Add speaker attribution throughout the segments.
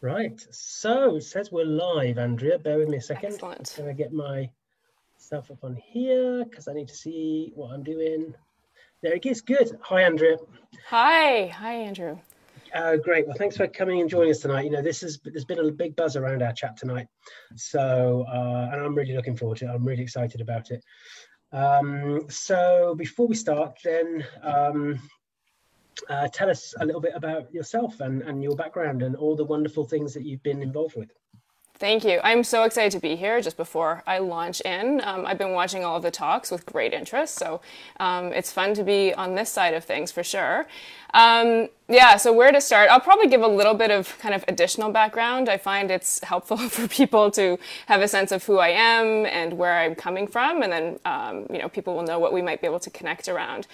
Speaker 1: Right, so it says we're live, Andrea. Bear with me a second.
Speaker 2: Excellent.
Speaker 1: I'm just going to get myself up on here because I need to see what I'm doing. There it is. Good. Hi, Andrea.
Speaker 2: Hi, Andrew.
Speaker 1: Great. Well, thanks for coming and joining us tonight. There's been a big buzz around our chat tonight, so and I'm really looking forward to it. I'm really excited about it. So before we start, then. Tell us a little bit about yourself and your background and all the wonderful things that you've been involved with.
Speaker 2: Thank you. I'm so excited to be here just before I launch in. I've been watching all of the talks with great interest, so it's fun to be on this side of things for sure. So where to start? I'll probably give a little bit of kind of additional background. I find it's helpful for people to have a sense of who I am and where I'm coming from, and then people will know what we might be able to connect around.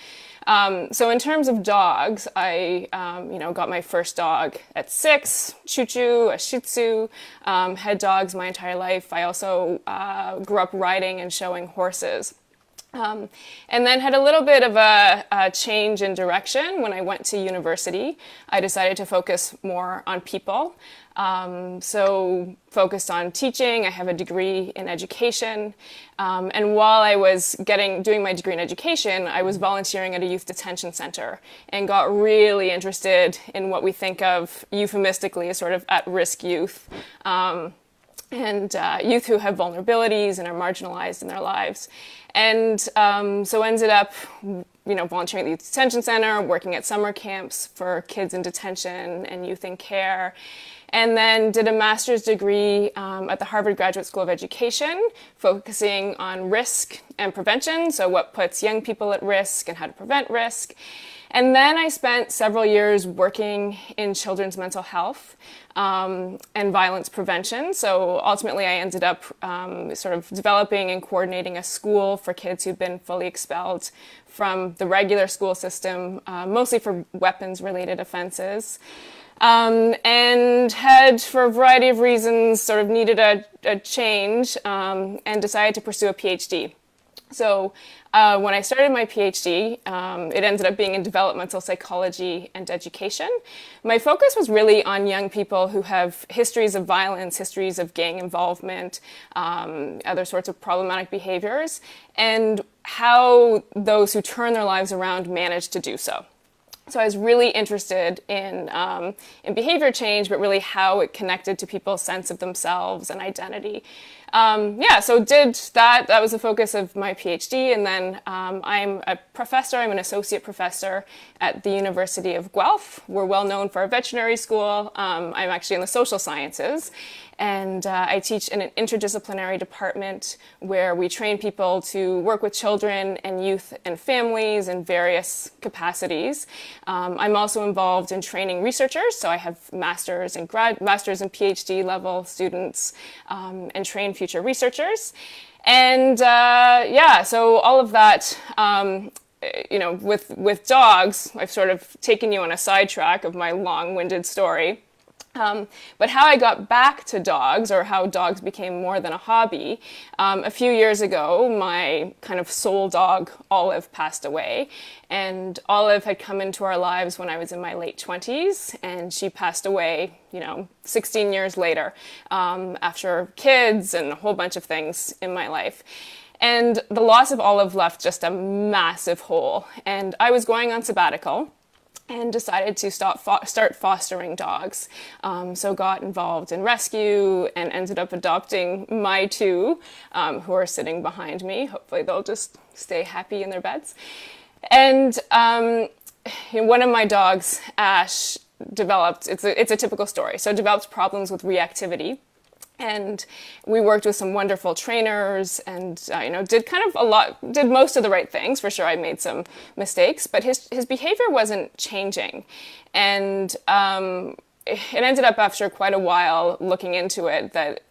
Speaker 2: So in terms of dogs, I got my first dog at 6, Choo Choo, a Shih Tzu, had dogs my entire life. I also grew up riding and showing horses. And then had a little bit of a change in direction when I went to university. I decided to focus more on people. So focused on teaching. I have a degree in education. And while I was doing my degree in education, I was volunteering at a youth detention center and got really interested in what we think of euphemistically as sort of at-risk youth. And youth who have vulnerabilities and are marginalized in their lives. And so ended up, volunteering at the youth detention center, working at summer camps for kids in detention and youth in care. And then did a master's degree at the Harvard Graduate School of Education, focusing on risk and prevention, so what puts young people at risk and how to prevent risk. And then I spent several years working in children's mental health and violence prevention. So ultimately I ended up sort of developing and coordinating a school for kids who've been fully expelled from the regular school system, mostly for weapons-related offenses. And had, for a variety of reasons, sort of needed a change and decided to pursue a PhD. So when I started my PhD, it ended up being in developmental psychology and education. My focus was really on young people who have histories of violence, histories of gang involvement, other sorts of problematic behaviors, and how those who turn their lives around manage to do so. So I was really interested in behavior change, but really how it connected to people's sense of themselves and identity. So did that. That was the focus of my PhD. And then I'm a professor. I'm an associate professor at the University of Guelph. We're well known for our veterinary school. I'm actually in the social sciences. And I teach in an interdisciplinary department where we train people to work with children and youth and families in various capacities. I'm also involved in training researchers, so I have master's and PhD level students and train future researchers. And so all of that, with dogs, I've sort of taken you on a sidetrack of my long-winded story. But how I got back to dogs, or how dogs became more than a hobby, a few years ago, my kind of soul dog, Olive, passed away. And Olive had come into our lives when I was in my late 20s, and she passed away, 16 years later, after kids and a whole bunch of things in my life. And the loss of Olive left just a massive hole. And I was going on sabbatical and decided to start fostering dogs. So got involved in rescue and ended up adopting my 2, who are sitting behind me. Hopefully they'll just stay happy in their beds. And one of my dogs, Ash, developed, it's a typical story, so developed problems with reactivity. And we worked with some wonderful trainers and, did most of the right things. For sure, I made some mistakes, but his behavior wasn't changing. And it ended up, after quite a while looking into it, that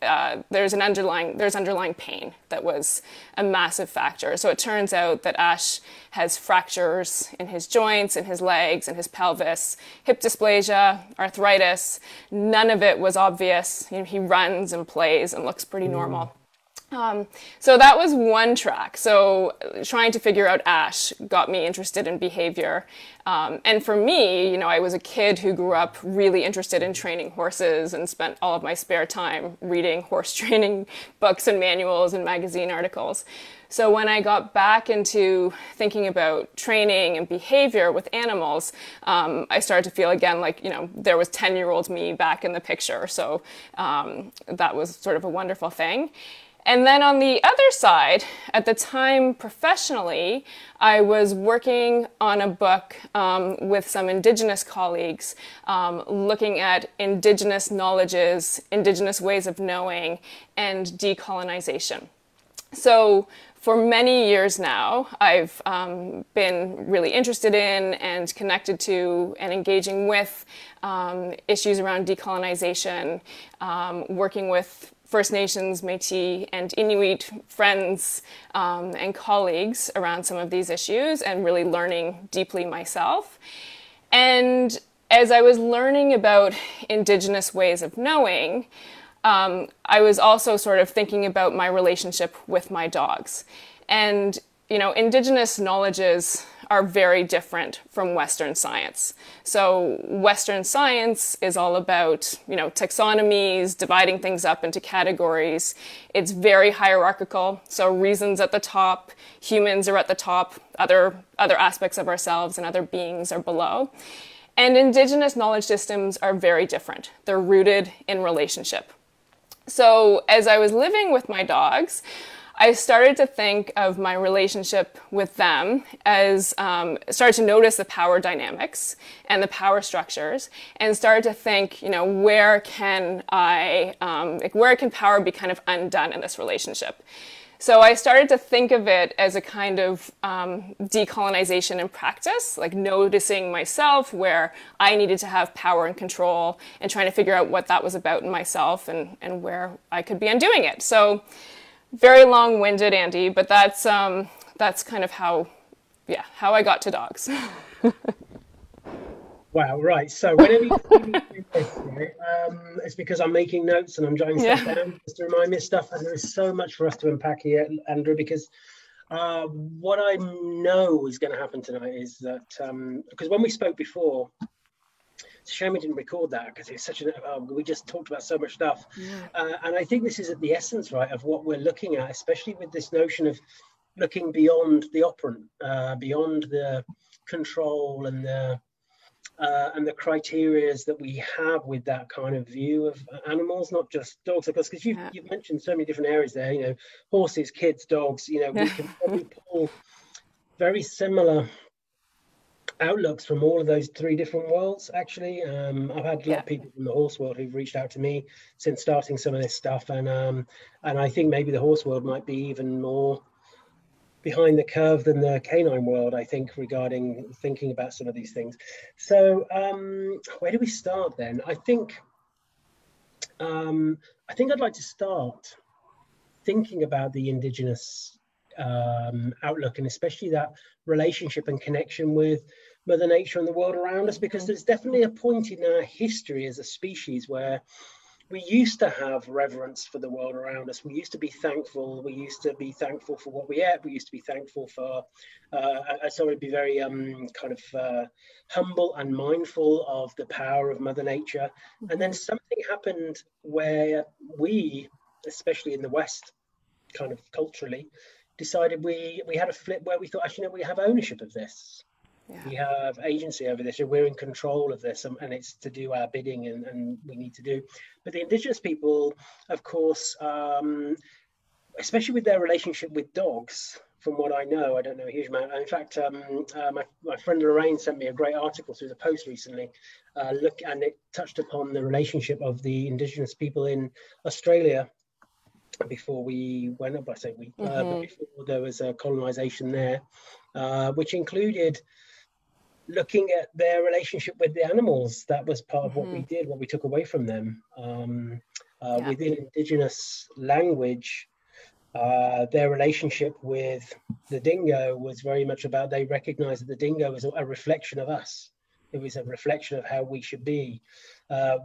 Speaker 2: there's underlying pain that was a massive factor. So it turns out that Ash has fractures in his joints, in his legs, in his pelvis, hip dysplasia, arthritis. None of it was obvious. He runs and plays and looks pretty normal. So that was one track. So trying to figure out Ash got me interested in behavior. And for me, I was a kid who grew up really interested in training horses and spent all of my spare time reading horse training books and manuals and magazine articles. So when I got back into thinking about training and behavior with animals, I started to feel again like, there was 10-year-old me back in the picture. So that was sort of a wonderful thing. And then on the other side, at the time professionally, I was working on a book with some Indigenous colleagues looking at Indigenous knowledges, Indigenous ways of knowing, and decolonization. So for many years now, I've been really interested in and connected to and engaging with issues around decolonization, working with First Nations, Métis, and Inuit friends and colleagues around some of these issues and really learning deeply myself. And as I was learning about Indigenous ways of knowing, I was also sort of thinking about my relationship with my dogs. And, Indigenous knowledges are very different from Western science. So Western science is all about, taxonomies, dividing things up into categories. It's very hierarchical. So reason's at the top, humans are at the top, other aspects of ourselves and other beings are below. And Indigenous knowledge systems are very different. They're rooted in relationship. So as I was living with my dogs, I started to think of my relationship with them as, started to notice the power dynamics and the power structures and started to think, where can power be kind of undone in this relationship? So I started to think of it as a kind of decolonization in practice, like noticing myself where I needed to have power and control and trying to figure out what that was about in myself and where I could be undoing it. So very long-winded, Andy, but that's kind of how I got to dogs.
Speaker 1: Wow, right. So whenever you see me do this, right, it's because I'm making notes and I'm jotting stuff down just to remind me of stuff. And there is so much for us to unpack here, Andrew, because what I know is going to happen tonight is that, because when we spoke before, it's a shame we didn't record that because it's such we just talked about so much stuff. And I think this is at the essence, right, of what we're looking at, especially with this notion of looking beyond the operant, beyond the control and the criterias that we have with that kind of view of animals, not just dogs, of course, because you've mentioned so many different areas there, horses, kids, dogs, we can probably pull very similar outlooks from all of those three different worlds, actually. I've had a lot of people from the horse world who've reached out to me since starting some of this stuff, and I think maybe the horse world might be even more behind the curve than the canine world, I think, regarding thinking about some of these things. So where do we start then? I think I'd like to start thinking about the Indigenous outlook, and especially that relationship and connection with Mother Nature and the world around us, because there's definitely a point in our history as a species where we used to have reverence for the world around us. We used to be thankful. We used to be thankful for what we ate. We used to be thankful for, be very humble and mindful of the power of Mother Nature. And then something happened where we, especially in the West, kind of culturally, decided we had a flip where we thought, actually, no, we have ownership of this. Yeah. We have agency over this, we're in control of this, and it's to do our bidding, and we need to do. But the Indigenous people, of course, especially with their relationship with dogs, from what I know, I don't know a huge amount. In fact, my friend Lorraine sent me a great article through the post recently, and it touched upon the relationship of the Indigenous people in Australia before we went up. I say we, but before there was a colonization there, which included looking at their relationship with the animals. That was part of what we did, what we took away from them. Within Indigenous language, their relationship with the dingo was very much about, they recognized that the dingo was a reflection of us. It was a reflection of how we should be.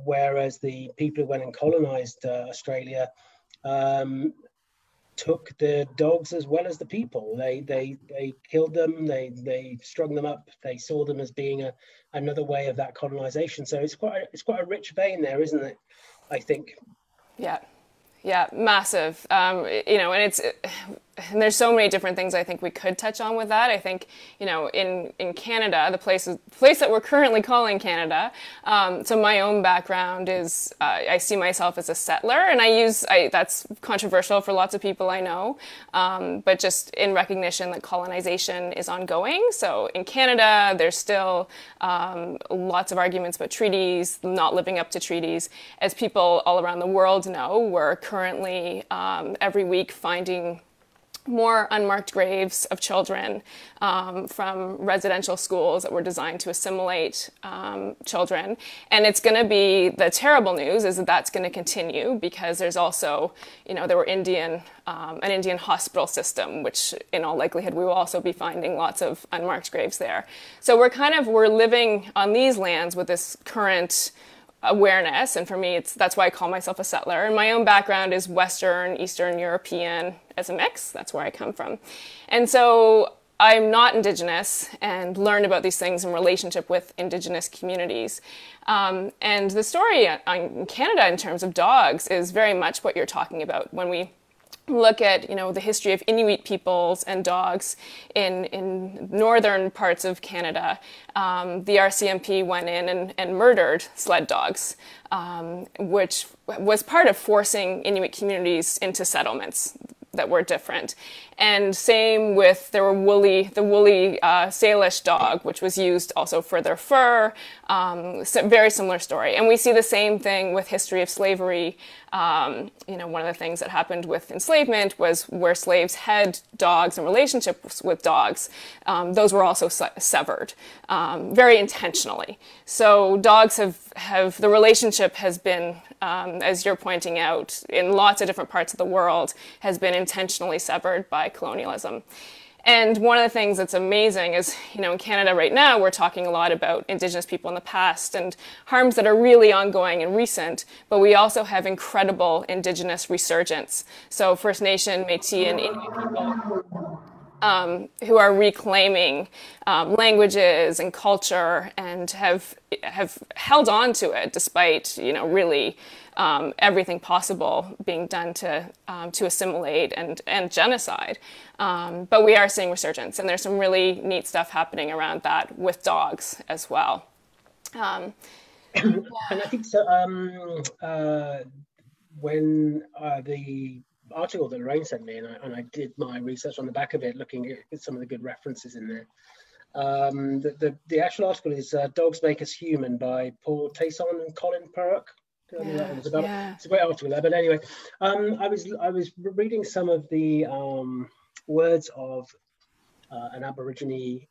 Speaker 1: Whereas the people who went and colonized Australia took the dogs as well as the people. They killed them. They strung them up. They saw them as being another way of that colonization. So it's quite a rich vein there, isn't it? I think.
Speaker 2: Yeah. Yeah, massive. You know, and there's so many different things I think we could touch on with that. I think, you know, in Canada, the place that we're currently calling Canada. So my own background is I see myself as a settler, and that's controversial for lots of people I know, but just in recognition that colonization is ongoing. So in Canada, there's still lots of arguments about treaties, not living up to treaties. As people all around the world know, we're currently every week finding more unmarked graves of children from residential schools that were designed to assimilate children. And it's going to be, the terrible news is that that's going to continue, because there's also, you know, there were an Indian hospital system, which in all likelihood we will also be finding lots of unmarked graves there. So we're living on these lands with this current awareness, and for me that's why I call myself a settler. And my own background is Western, Eastern European as a mix. That's where I come from. And so I'm not Indigenous and learned about these things in relationship with Indigenous communities. And the story in Canada in terms of dogs is very much what you're talking about. When we look at, you know, the history of Inuit peoples and dogs in northern parts of Canada, the RCMP went in and murdered sled dogs, which was part of forcing Inuit communities into settlements that were different. And same with, the woolly Salish dog, which was used also for their fur. So very similar story. And we see the same thing with history of slavery. You know, one of the things that happened with enslavement was where slaves had dogs and relationships with dogs. Those were also severed very intentionally. So dogs have the relationship has been, as you're pointing out, in lots of different parts of the world, has been intentionally severed by colonialism. And one of the things that's amazing is, you know, in Canada right now, we're talking a lot about Indigenous people in the past and harms that are really ongoing and recent, but we also have incredible Indigenous resurgence. So First Nation, Métis, and Inuit people who are reclaiming languages and culture and have held on to it despite, you know, really everything possible being done to assimilate and genocide. But we are seeing resurgence, and there's some really neat stuff happening around that with dogs as well.
Speaker 1: And I think so. When the article that Lorraine sent me, and I did my research on the back of it, looking at some of the good references in there. The actual article is "Dogs Make Us Human" by Paul Tason and Colin Perrock. It's a great article there. But anyway, I was reading some of the words of an Aborigine.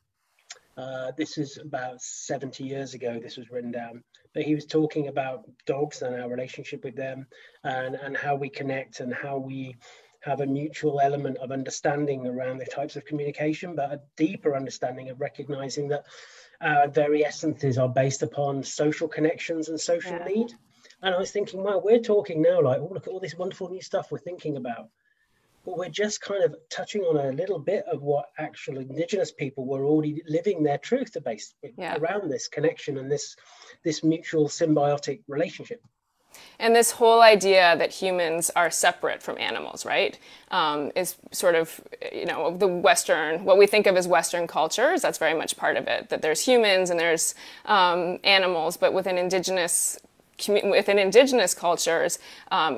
Speaker 1: This is about 70 years ago. This was written down. But he was talking about dogs and our relationship with them, and how we connect and how we have a mutual element of understanding around the types of communication, but a deeper understanding of recognizing that our very essences are based upon social connections and social need. And I was thinking, wow, we're talking now like, oh, look at all this wonderful new stuff we're thinking about. But we're just kind of touching on a little bit of what actual Indigenous people were already living their truth based around this connection and this mutual symbiotic relationship.
Speaker 2: And this whole idea that humans are separate from animals, right, is sort of, you know, the Western, what we think of as Western cultures, that's very much part of it, that there's humans and there's animals, but within Indigenous cultures,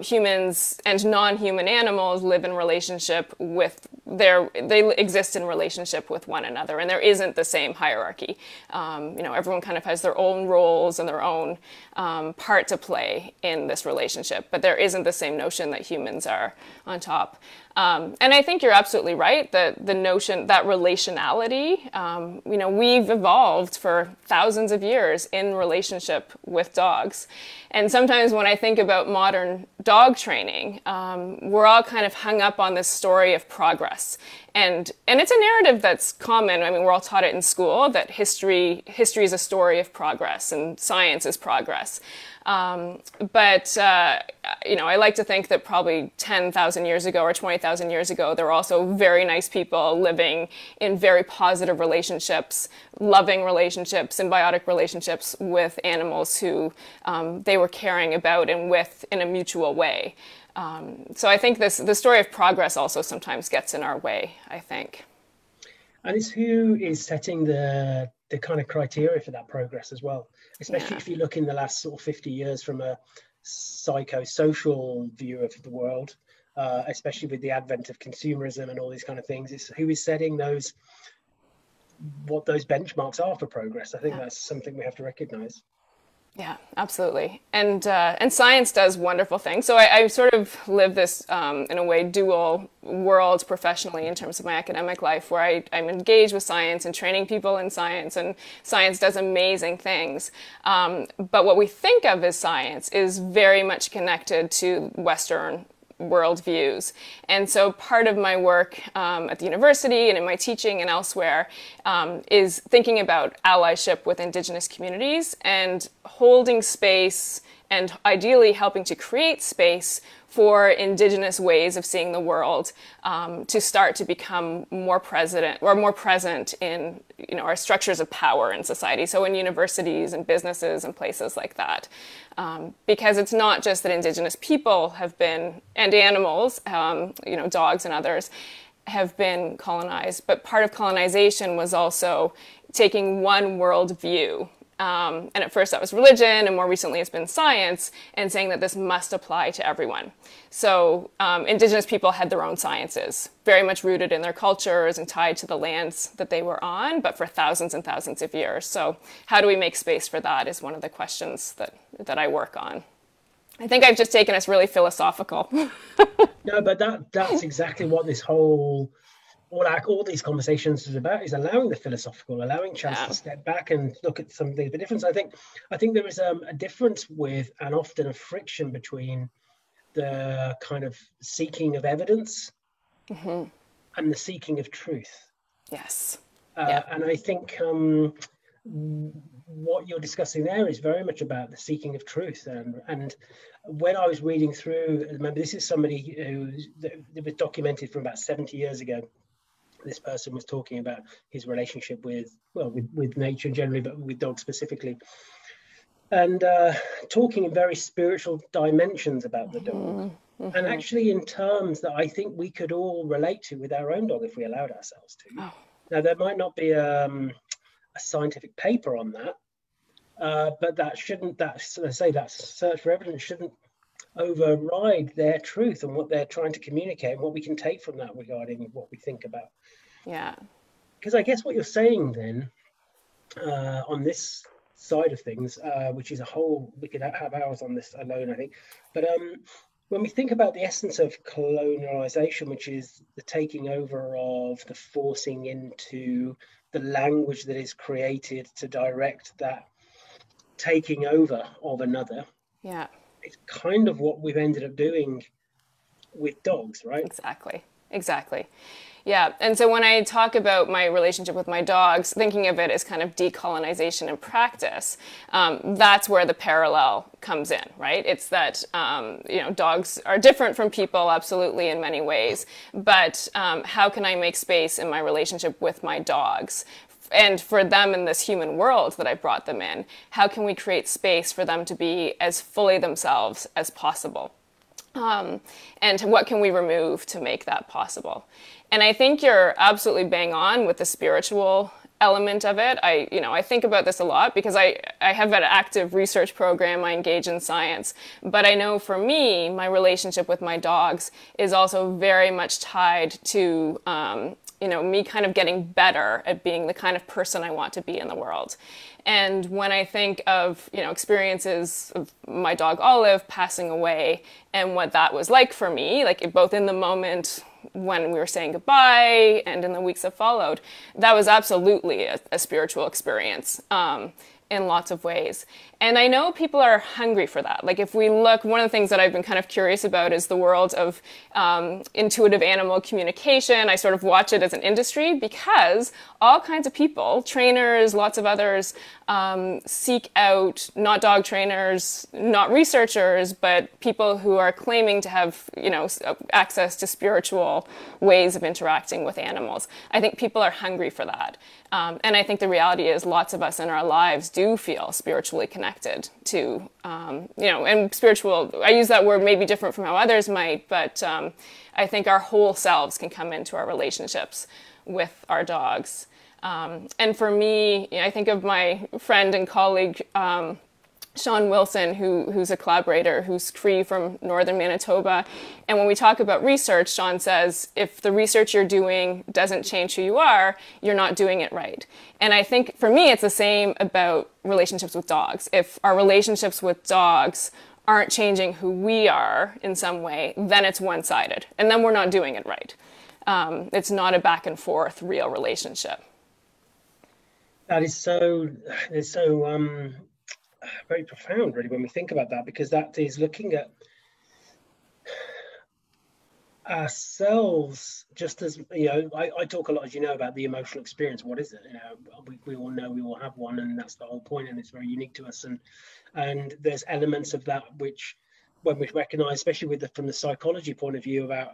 Speaker 2: humans and non-human animals live in relationship with they exist in relationship with one another, and there isn't the same hierarchy. You know, everyone kind of has their own roles and their own part to play in this relationship, but there isn't the same notion that humans are on top. And I think you're absolutely right that the notion that relationality, you know, we've evolved for thousands of years in relationship with dogs. And sometimes when I think about modern dog training, we're all kind of hung up on this story of progress. And it's a narrative that's common. I mean, we're all taught it in school, that history is a story of progress and science is progress. But I like to think that probably 10,000 years ago or 20,000 years ago, there were also very nice people living in very positive relationships, loving relationships, symbiotic relationships with animals who they were caring about and with in a mutual way. So I think the story of progress also sometimes gets in our way, I think.
Speaker 1: And it's who is setting the kind of criteria for that progress as well, especially if you look in the last sort of 50 years from a psychosocial view of the world, especially with the advent of consumerism and all these kind of things. It's who is setting what those benchmarks are for progress. I think that's something we have to recognize.
Speaker 2: Yeah, absolutely. And science does wonderful things. So I sort of live this, in a way, dual worlds professionally in terms of my academic life, where I'm engaged with science and training people in science, and science does amazing things. But what we think of as science is very much connected to Western worldviews. And so part of my work at the university and in my teaching and elsewhere is thinking about allyship with Indigenous communities and holding space and ideally helping to create space for Indigenous ways of seeing the world to start to become more present in our structures of power in society. So in universities and businesses and places like that. Because it's not just that Indigenous people have been, and animals, dogs and others, have been colonized, but part of colonization was also taking one world view. And at first that was religion, and more recently it's been science, and saying that this must apply to everyone. So Indigenous people had their own sciences, very much rooted in their cultures and tied to the lands that they were on, but for thousands and thousands of years. So how do we make space for that is one of the questions that I work on. I think I've just taken us really philosophical.
Speaker 1: No, but that's exactly what this whole... all these conversations is about, is allowing the philosophical, allowing chance to step back and look at some of the difference. I think there is a difference with, and often a friction between, the kind of seeking of evidence and the seeking of truth.
Speaker 2: Yes.
Speaker 1: And I think what you're discussing there is very much about the seeking of truth. And when I was reading through, remember, this is somebody who was documented from about 70 years ago. This person was talking about his relationship with nature generally, but with dogs specifically, and talking in very spiritual dimensions about the dog, and actually in terms that I think we could all relate to with our own dog if we allowed ourselves to. Now, there might not be a scientific paper on that, but that search for evidence shouldn't override their truth and what they're trying to communicate and what we can take from that regarding what we think about.
Speaker 2: Yeah.
Speaker 1: Because I guess what you're saying then, on this side of things, which is a whole, we could have hours on this alone, I think. But when we think about the essence of colonialization, which is the taking over of, the forcing into the language that is created to direct that taking over of another. Yeah. It's kind of what we've ended up doing with dogs, right?
Speaker 2: Exactly. Yeah. And so when I talk about my relationship with my dogs, thinking of it as kind of decolonization in practice, that's where the parallel comes in, right? It's that, dogs are different from people, absolutely, in many ways. But how can I make space in my relationship with my dogs? And for them in this human world that I brought them in, how can we create space for them to be as fully themselves as possible? And what can we remove to make that possible? And I think you're absolutely bang on with the spiritual element of it. I think about this a lot because I have an active research program. I engage in science. But I know for me, my relationship with my dogs is also very much tied to me kind of getting better at being the kind of person I want to be in the world. And when I think of, experiences of my dog Olive passing away and what that was like for me, like both in the moment when we were saying goodbye and in the weeks that followed, that was absolutely a spiritual experience. in lots of ways. And I know people are hungry for that. Like if we look, one of the things that I've been kind of curious about is the world of intuitive animal communication. I sort of watch it as an industry because all kinds of people, trainers, lots of others, seek out not dog trainers, not researchers, but people who are claiming to have, access to spiritual ways of interacting with animals. I think people are hungry for that. And I think the reality is lots of us in our lives do feel spiritually connected to, and spiritual, I use that word maybe different from how others might, but I think our whole selves can come into our relationships with our dogs. And for me, I think of my friend and colleague, Sean Wilson, who's a collaborator, who's Cree from northern Manitoba. And when we talk about research, Sean says, if the research you're doing doesn't change who you are, you're not doing it right. And I think for me, it's the same about relationships with dogs. If our relationships with dogs aren't changing who we are in some way, then it's one-sided. And then we're not doing it right. It's not a back and forth real relationship.
Speaker 1: That is so very profound, really, when we think about that, because that is looking at ourselves just as, I talk a lot, as you know, about the emotional experience. What is it? We all know we all have one, and that's the whole point, and it's very unique to us. And there's elements of that which, when we recognize, especially from the psychology point of view, about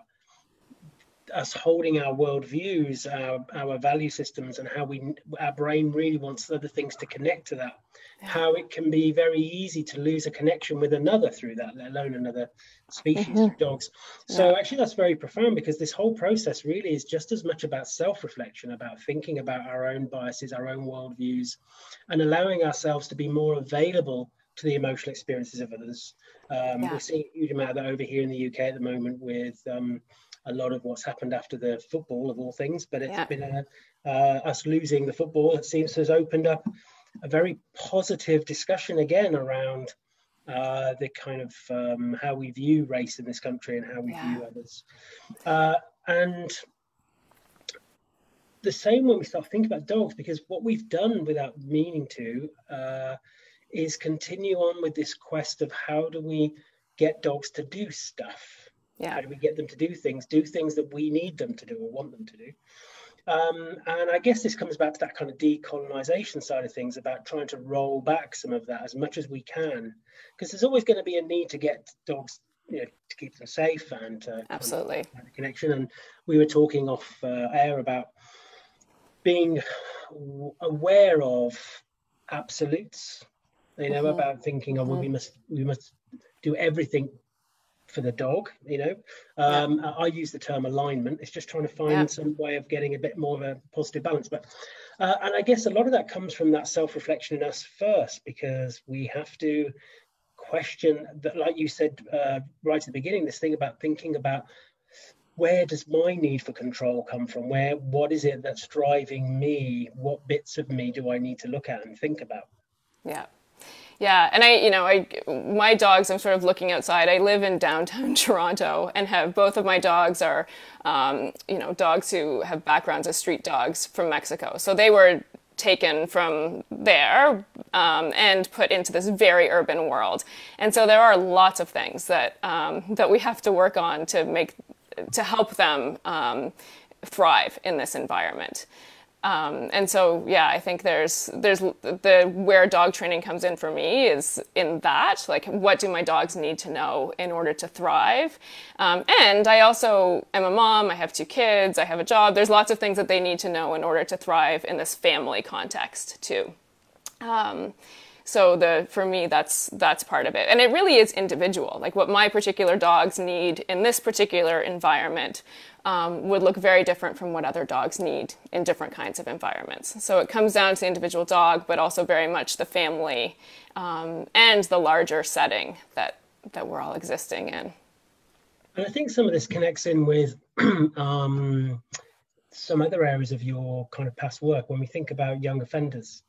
Speaker 1: us holding our worldviews, our value systems, and how our brain really wants other things to connect to that. How it can be very easy to lose a connection with another through that, let alone another species, through dogs. So actually that's very profound, because this whole process really is just as much about self-reflection, about thinking about our own biases, our own worldviews, and allowing ourselves to be more available to the emotional experiences of others. We're seeing a huge amount of that over here in the UK at the moment with a lot of what's happened after the football, of all things, but it's been us losing the football. It seems to have opened up a very positive discussion again around the kind of how we view race in this country and how we view others. And the same when we start thinking about dogs, because what we've done without meaning to is continue on with this quest of how do we get dogs to do stuff? How do we get them to do things that we need them to do or want them to do? And I guess this comes back to that kind of decolonization side of things, about trying to roll back some of that as much as we can, because there's always going to be a need to get dogs, to keep them safe and
Speaker 2: absolutely
Speaker 1: kind of connection. And we were talking off air about being aware of absolutes, about thinking of we must do everything for the dog, I use the term alignment. It's just trying to find some way of getting a bit more of a positive balance. But and I guess a lot of that comes from that self-reflection in us first, because we have to question that, like you said right at the beginning, this thing about thinking about, where does my need for control come from? What is it that's driving me? What bits of me do I need to look at and think about?
Speaker 2: Yeah, and my dogs, I'm sort of looking outside. I live in downtown Toronto and have both of my dogs are, dogs who have backgrounds as street dogs from Mexico. So they were taken from there and put into this very urban world. And so there are lots of things that we have to work on to help them thrive in this environment. And so, I think there's where dog training comes in for me is in that, like, what do my dogs need to know in order to thrive? And I also am a mom, I have 2 kids, I have a job. There's lots of things that they need to know in order to thrive in this family context too. So for me, that's part of it. And it really is individual. Like what my particular dogs need in this particular environment would look very different from what other dogs need in different kinds of environments. So it comes down to the individual dog, but also very much the family and the larger setting that we're all existing in.
Speaker 1: And I think some of this connects in with some other areas of your kind of past work. When we think about young offenders,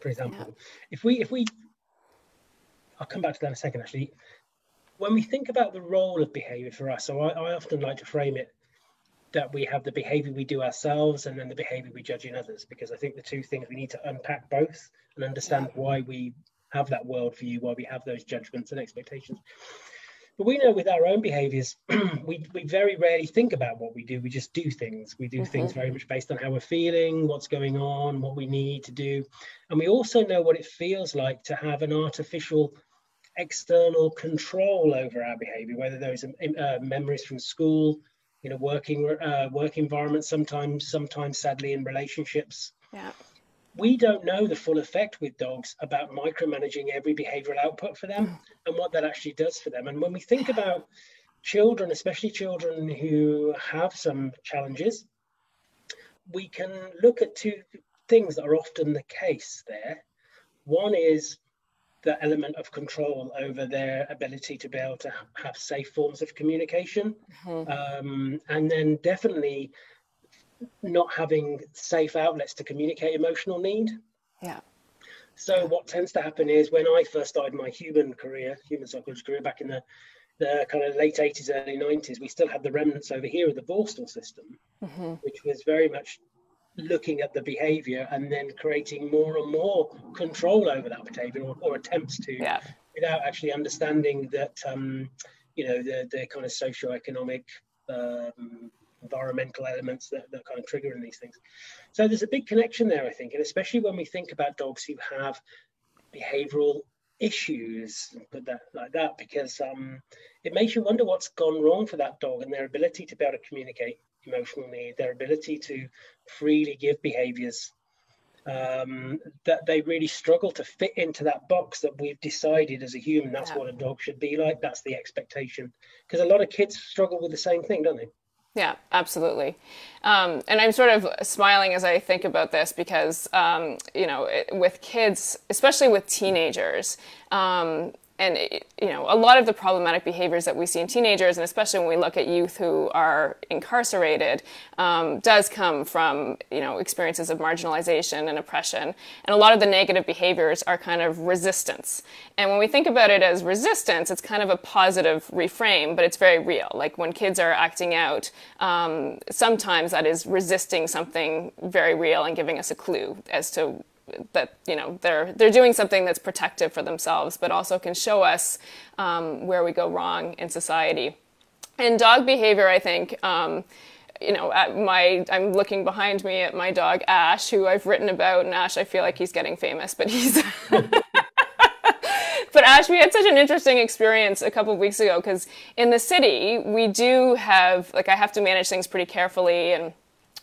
Speaker 1: for example, if we I'll come back to that in a second, actually. When we think about the role of behavior for us, so I often like to frame it, that we have the behavior we do ourselves and then the behavior we judge in others, because I think the two things, we need to unpack both and understand why we have that worldview, why we have those judgments and expectations. But we know with our own behaviors, we very rarely think about what we do. We just do things. We do things very much based on how we're feeling, what's going on, what we need to do. And we also know what it feels like to have an artificial external control over our behavior, whether those are memories from school, work environments, sometimes sadly in relationships.
Speaker 2: Yeah.
Speaker 1: We don't know the full effect with dogs about micromanaging every behavioral output for them and what that actually does for them. And when we think about children, especially children who have some challenges, we can look at two things that are often the case there. One is the element of control over their ability to be able to have safe forms of communication. And then definitely not having safe outlets to communicate emotional need.
Speaker 2: Yeah.
Speaker 1: So what tends to happen is when I first started my human psychology career back in the kind of late 80s, early 90s, we still had the remnants over here of the Borstal system, which was very much looking at the behavior and then creating more and more control over that behavior or attempts to, without actually understanding that, the kind of socioeconomic, environmental elements that kind of trigger in these things. So there's a big connection there, I think, and especially when we think about dogs who have behavioral issues, put that like that, because it makes you wonder what's gone wrong for that dog and their ability to be able to communicate emotional need, their ability to freely give behaviors that they really struggle to fit into that box that we've decided as a human that's what a dog should be like, that's the expectation. Because a lot of kids struggle with the same thing, don't they?
Speaker 2: Yeah, absolutely. And I'm sort of smiling as I think about this because, with kids, especially with teenagers, and, a lot of the problematic behaviors that we see in teenagers, and especially when we look at youth who are incarcerated, does come from, experiences of marginalization and oppression. And a lot of the negative behaviors are kind of resistance. And when we think about it as resistance, it's kind of a positive reframe, but it's very real. Like when kids are acting out, sometimes that is resisting something very real and giving us a clue as to that they're doing something that's protective for themselves, but also can show us where we go wrong in society. And dog behavior, I think, I'm looking behind me at my dog Ash, who I've written about, and Ash, I feel like he's getting famous, but he's. But Ash, we had such an interesting experience a couple of weeks ago because in the city we do have, I have to manage things pretty carefully, and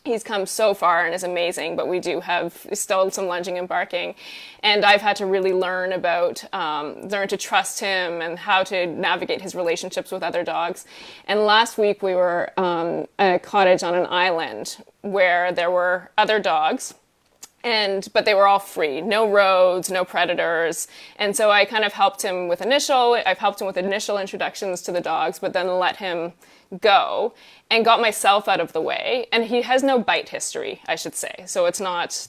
Speaker 2: he's come so far and is amazing, but we do have still some lunging and barking. And I've had to really learn to trust him and how to navigate his relationships with other dogs. And last week we were at a cottage on an island where there were other dogs, but they were all free, no roads, no predators. And so I kind of helped him with initial introductions to the dogs, but then let him go and got myself out of the way. And he has no bite history, I should say. So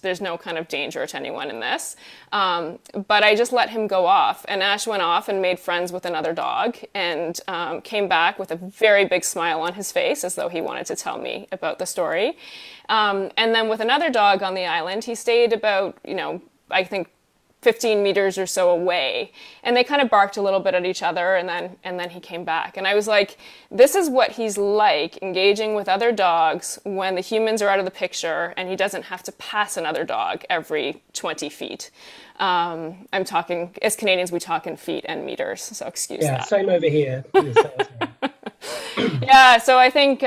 Speaker 2: there's no kind of danger to anyone in this. But I just let him go off. And Ash went off and made friends with another dog and came back with a very big smile on his face as though he wanted to tell me about the story. And then with another dog on the island, he stayed about, I think 15 meters or so away, and they kind of barked a little bit at each other, and then he came back. And I was like, this is what he's like, engaging with other dogs when the humans are out of the picture and he doesn't have to pass another dog every 20 feet. I'm talking, as Canadians, we talk in feet and meters, so excuse that.
Speaker 1: Yeah, same over here.
Speaker 2: Yeah, so I think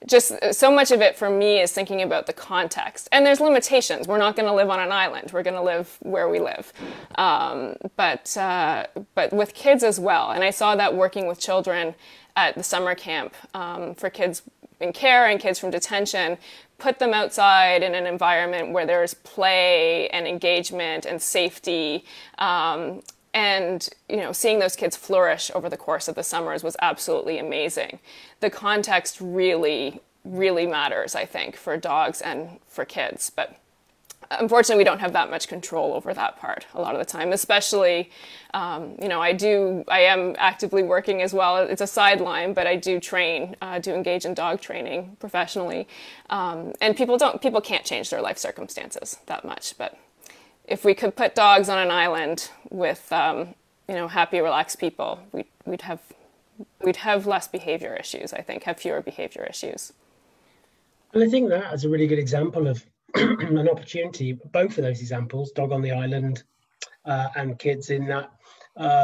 Speaker 2: just so much of it for me is thinking about the context. And there's limitations. We're not going to live on an island. We're going to live where we live. But with kids as well. And I saw that working with children at the summer camp for kids in care and kids from detention, put them outside in an environment where there's play and engagement and safety. And, seeing those kids flourish over the course of the summers was absolutely amazing. The context really, really matters, I think, for dogs and for kids. But unfortunately, we don't have that much control over that part a lot of the time, especially, you know, I am actively working as well. It's a sideline, but I do do engage in dog training professionally. And people can't change their life circumstances that much. But if we could put dogs on an island with, you know, happy, relaxed people, we'd have less behavior issues, I think, have fewer behavior issues.
Speaker 1: And I think that is a really good example of an opportunity, both of those examples, dog on the island and kids in that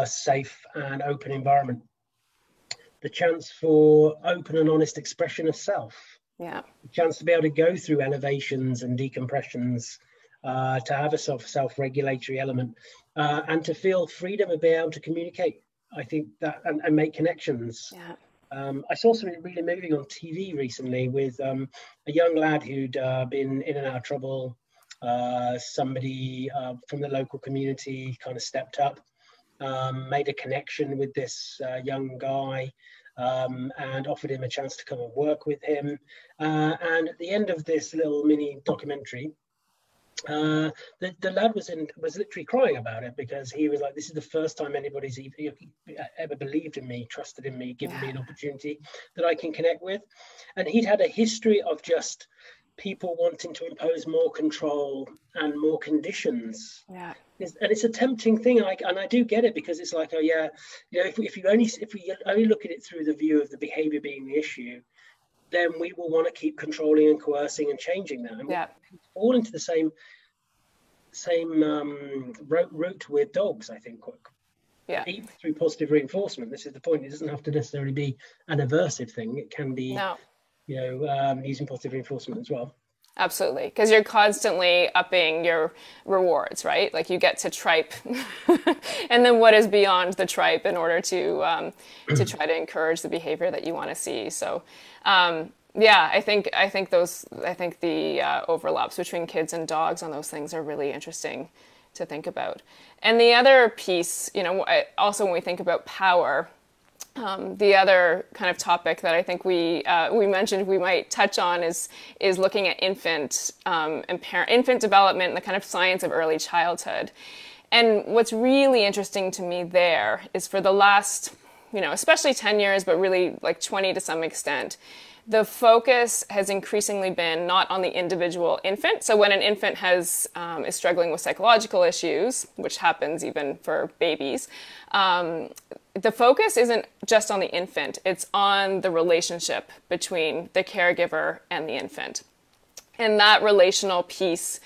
Speaker 1: safe and open environment. The chance for open and honest expression of self.
Speaker 2: Yeah.
Speaker 1: The chance to be able to go through elevations and decompressions, to have a self-regulatory element, and to feel freedom and be able to communicate. I think that and make connections.
Speaker 2: Yeah.
Speaker 1: I saw something really moving on TV recently with a young lad who'd been in and out of trouble. Somebody from the local community kind of stepped up, made a connection with this young guy, and offered him a chance to come and work with him. And at the end of this little mini documentary, the lad was literally crying about it, because he was like, this is the first time anybody's ever believed in me, trusted in me, given me an opportunity that I can connect with. And he'd had a history of just people wanting to impose more control and more conditions.
Speaker 2: Yeah.
Speaker 1: And it's a tempting thing, and I do get it, because it's like, oh yeah, you know, if we only look at it through the view of the behavior being the issue, then we will want to keep controlling and coercing and changing that. And we fall into the same route with dogs, I think.
Speaker 2: Yeah.
Speaker 1: Even through positive reinforcement. This is the point. It doesn't have to necessarily be an aversive thing. It can be, you know, using positive reinforcement as well. Absolutely,
Speaker 2: because you're constantly upping your rewards, right? Like you get to tripe, and then what is beyond the tripe in order to try to encourage the behavior that you want to see. So, yeah, I think the overlaps between kids and dogs on those things are really interesting to think about. And the other piece, you know, also when we think about power. The other kind of topic that I think we mentioned we might touch on is looking at infant development and the kind of science of early childhood. And what's really interesting to me there is for the last, you know, especially 10 years, but really like 20 to some extent, the focus has increasingly been not on the individual infant. So when an infant is struggling with psychological issues, which happens even for babies, the focus isn't just on the infant, it's on the relationship between the caregiver and the infant. And that relational piece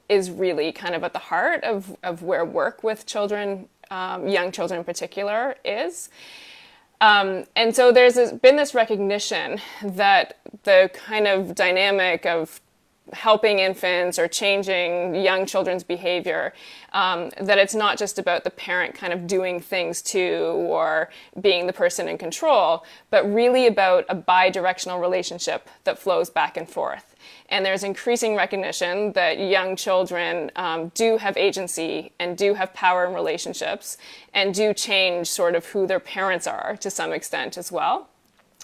Speaker 2: is really kind of at the heart of where work with children, young children in particular, is. And so there's been this recognition that the kind of dynamic of helping infants or changing young children's behavior, that it's not just about the parent kind of doing things to or being the person in control, but really about a bi-directional relationship that flows back and forth. And there's increasing recognition that young children do have agency and do have power in relationships and do change sort of who their parents are to some extent as well.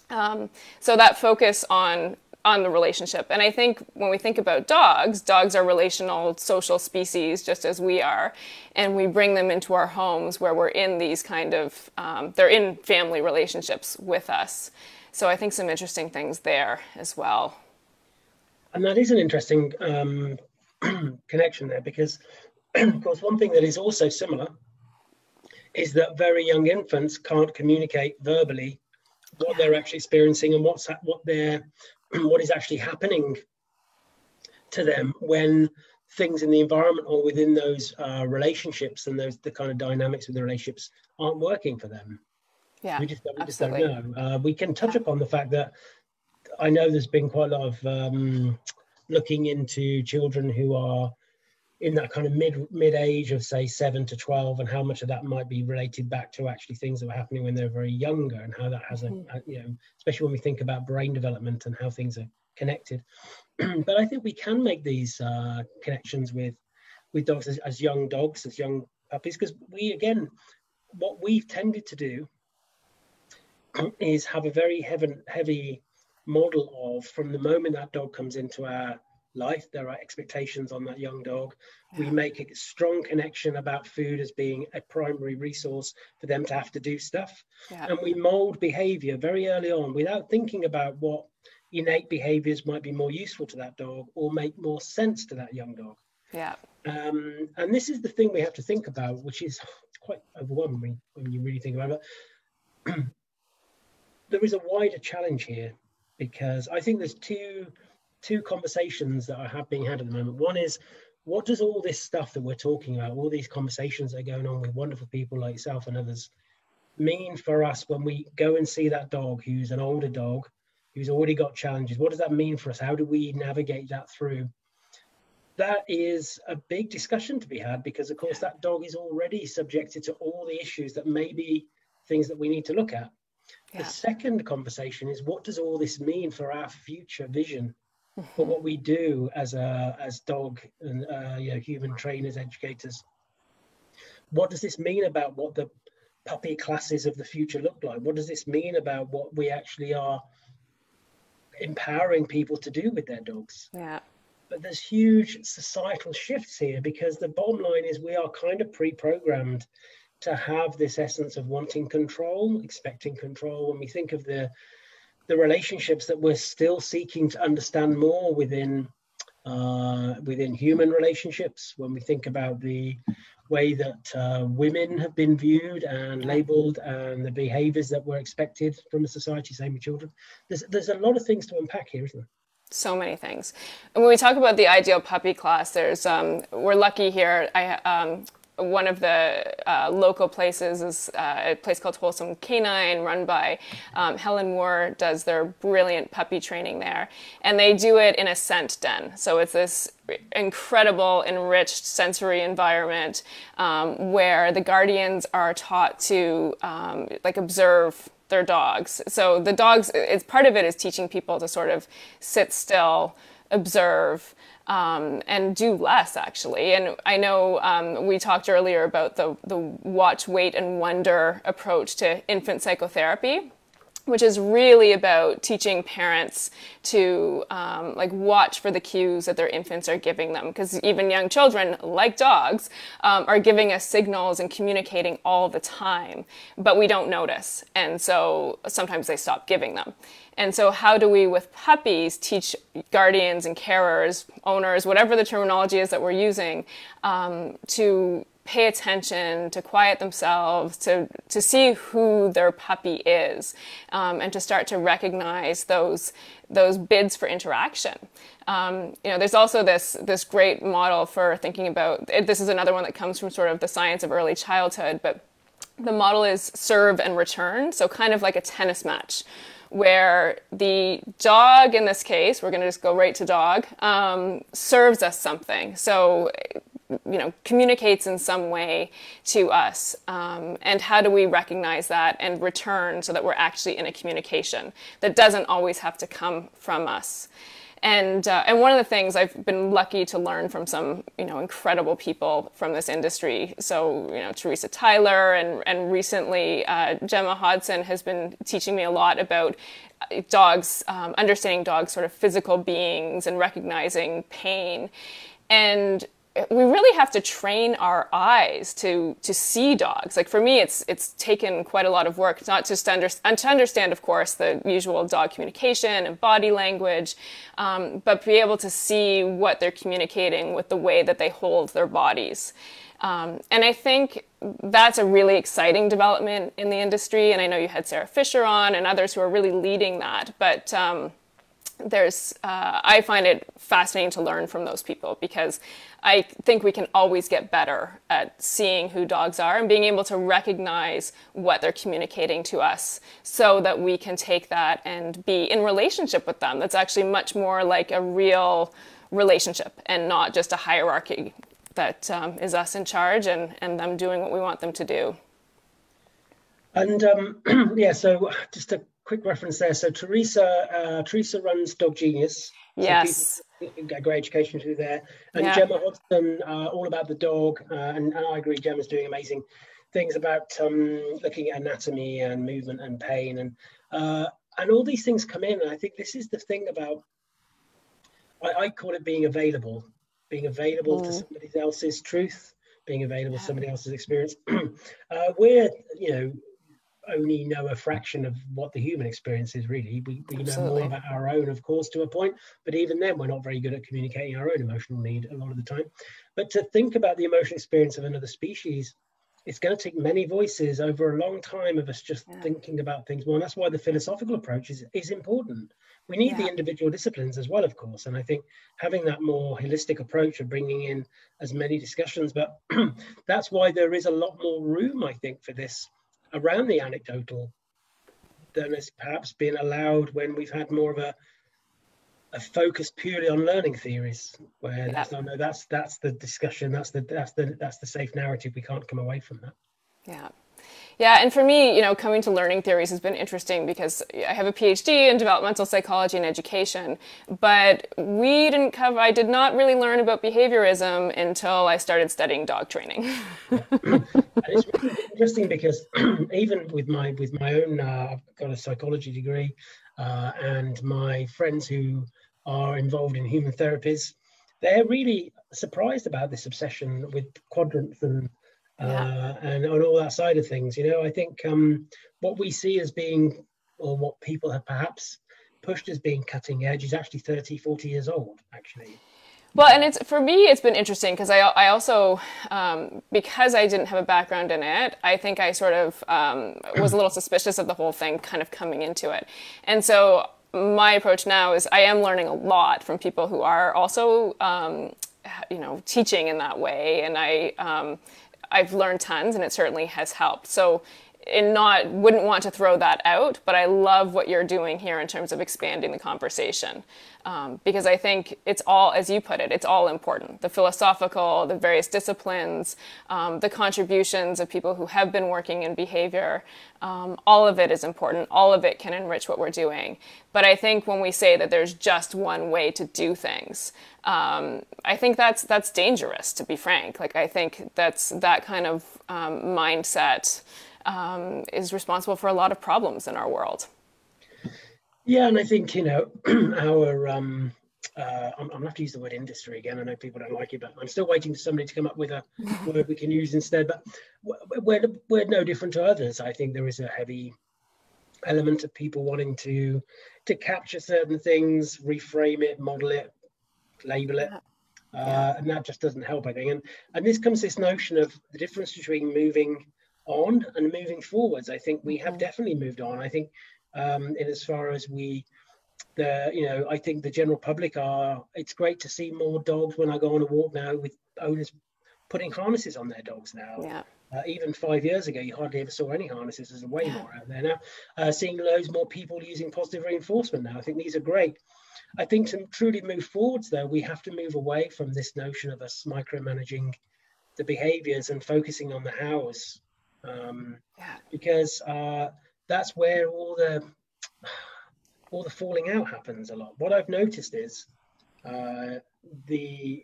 Speaker 2: So that focus on the relationship. And I think when we think about dogs are relational social species just as we are. And we bring them into our homes where we're in these kind of, they're in family relationships with us. So I think some interesting things there as well.
Speaker 1: And that is an interesting connection there, because of course one thing that is also similar is that very young infants can't communicate verbally what they're actually experiencing and what is actually happening to them when things in the environment or within those relationships and the kind of dynamics of the relationships aren't working for them.
Speaker 2: Yeah,
Speaker 1: we just don't know. We can touch upon the fact that I know there's been quite a lot of looking into children who are in that kind of mid age of say 7 to 12, and how much of that might be related back to actually things that were happening when they're very younger, and how that has you know, especially when we think about brain development and how things are connected. But I think we can make these connections with dogs as young dogs, as young puppies, because what we've tended to do is have a very heavy model of, from the moment that dog comes into our life. There are expectations on that young dog. We make a strong connection about food as being a primary resource for them to have to do stuff. And we mold behavior very early on without thinking about what innate behaviors might be more useful to that dog or make more sense to that young dog. And this is the thing we have to think about, which is quite overwhelming when you really think about it. There is a wider challenge here, because I think there's two conversations that are being had at the moment. One is, what does all this stuff that we're talking about, all these conversations that are going on with wonderful people like yourself and others, mean for us when we go and see that dog who's an older dog, who's already got challenges? What does that mean for us? How do we navigate that through? That is a big discussion to be had, because of course that dog is already subjected to all the issues that may be things that we need to look at. The second conversation is, what does all this mean for our future vision for what we do as dog and human trainers, educators? What does this mean about what the puppy classes of the future look like? What does this mean about what we actually are empowering people to do with their dogs? But there's huge societal shifts here, because the bottom line is we are kind of pre-programmed to have this essence of wanting control, expecting control. When we think of the relationships that we're still seeking to understand more within human relationships, when we think about the way that women have been viewed and labeled, and the behaviors that were expected from a society, same with children, there's a lot of things to unpack here, isn't there?
Speaker 2: So many things. And when we talk about the ideal puppy class, there's we're lucky here. One of the local places is a place called Wholesome Canine, run by Helen Moore, does their brilliant puppy training there. And they do it in a scent den. So it's this incredible, enriched sensory environment where the guardians are taught to observe their dogs. So the dogs, it's part of it is teaching people to sort of sit still, observe, and do less, actually. And I know we talked earlier about the watch, wait, and wonder approach to infant psychotherapy, which is really about teaching parents to watch for the cues that their infants are giving them. Because even young children, like dogs, are giving us signals and communicating all the time, but we don't notice. And so sometimes they stop giving them. And so how do we, with puppies, teach guardians and carers, owners, whatever the terminology is that we're using, to pay attention, to quiet themselves, to see who their puppy is, and to start to recognize those bids for interaction. There's also this great model for thinking about, this is another one that comes from sort of the science of early childhood, but the model is serve and return, so kind of like a tennis match, where the dog, in this case, we're going to just go right to dog, serves us something. So, communicates in some way to us. And how do we recognize that and return so that we're actually in a communication that doesn't always have to come from us? And one of the things I've been lucky to learn from some, incredible people from this industry. So, Teresa Tyler and recently Gemma Hodson has been teaching me a lot about dogs, understanding dogs' sort of physical beings and recognizing pain. And we really have to train our eyes to see dogs. Like for me, it's taken quite a lot of work, not just to understand, of course, the usual dog communication and body language, but be able to see what they're communicating with the way that they hold their bodies. And I think that's a really exciting development in the industry. And I know you had Sarah Fisher on and others who are really leading that, but I find it fascinating to learn from those people, because I think we can always get better at seeing who dogs are and being able to recognize what they're communicating to us so that we can take that and be in relationship with them. That's actually much more like a real relationship and not just a hierarchy that is us in charge and them doing what we want them to do. And
Speaker 1: so just a quick reference there. So Teresa runs Dog Genius.
Speaker 2: Yes.
Speaker 1: So people get great education through there. And Gemma Hodson, all about the dog. And I agree, Gemma's doing amazing things about looking at anatomy and movement and pain. And all these things come in. And I think this is the thing about I call it being available to
Speaker 2: Mm.
Speaker 1: somebody else's truth, being available to somebody else's experience. We're, only know a fraction of what the human experience is really. We know more
Speaker 2: Absolutely.
Speaker 1: about our own, of course, to a point, but even then we're not very good at communicating our own emotional need a lot of the time. But to think about the emotional experience of another species, it's going to take many voices over a long time of us just thinking about things more. And that's why the philosophical approach is important. We need the individual disciplines as well, of course. And I think having that more holistic approach of bringing in as many discussions, but that's why there is a lot more room, I think, for this around the anecdotal than has perhaps been allowed when we've had more of a focus purely on learning theories, where
Speaker 2: Yeah.
Speaker 1: that's the discussion, that's the safe narrative. We can't come away from that.
Speaker 2: Yeah. Yeah, and for me, coming to learning theories has been interesting because I have a PhD in developmental psychology and education, but I did not really learn about behaviorism until I started studying dog training.
Speaker 1: Yeah. And it's really interesting because even with my own, I've got a psychology degree, and my friends who are involved in human therapies, they're really surprised about this obsession with quadrants
Speaker 2: Yeah.
Speaker 1: and on all that side of things. I think what we see as being, or what people have perhaps pushed as being cutting edge, is actually 30, 40 years old, actually.
Speaker 2: Well, and for me, it's been interesting because I also, because I didn't have a background in it, I think I sort of was a little suspicious of the whole thing kind of coming into it. And so my approach now is I am learning a lot from people who are also, teaching in that way. And I've learned tons, and it certainly has helped. So wouldn't want to throw that out, but I love what you're doing here in terms of expanding the conversation. Because I think it's all, as you put it, it's all important. The philosophical, the various disciplines, the contributions of people who have been working in behavior, all of it is important. All of it can enrich what we're doing. But I think when we say that there's just one way to do things, I think that's dangerous, to be frank. Like, I think that kind of mindset is responsible for a lot of problems in our world.
Speaker 1: Yeah, and I think our I'm gonna have to use the word industry again. I know people don't like it, but I'm still waiting for somebody to come up with a word we can use instead. But we're no different to others. I think there is a heavy element of people wanting to capture certain things, reframe it, model it, label it. And that just doesn't help, I think. And this comes this notion of the difference between moving on and moving forwards. I think we have definitely moved on. I think in as far as I think the general public it's great to see more dogs when I go on a walk now, with owners putting harnesses on their dogs now.
Speaker 2: Yeah.
Speaker 1: Even 5 years ago, you hardly ever saw any harnesses. There's way more out there now. Seeing loads more people using positive reinforcement now. I think these are great. I think to truly move forwards, though, we have to move away from this notion of us micromanaging the behaviors and focusing on the hows, because that's where all the falling out happens a lot. What I've noticed is the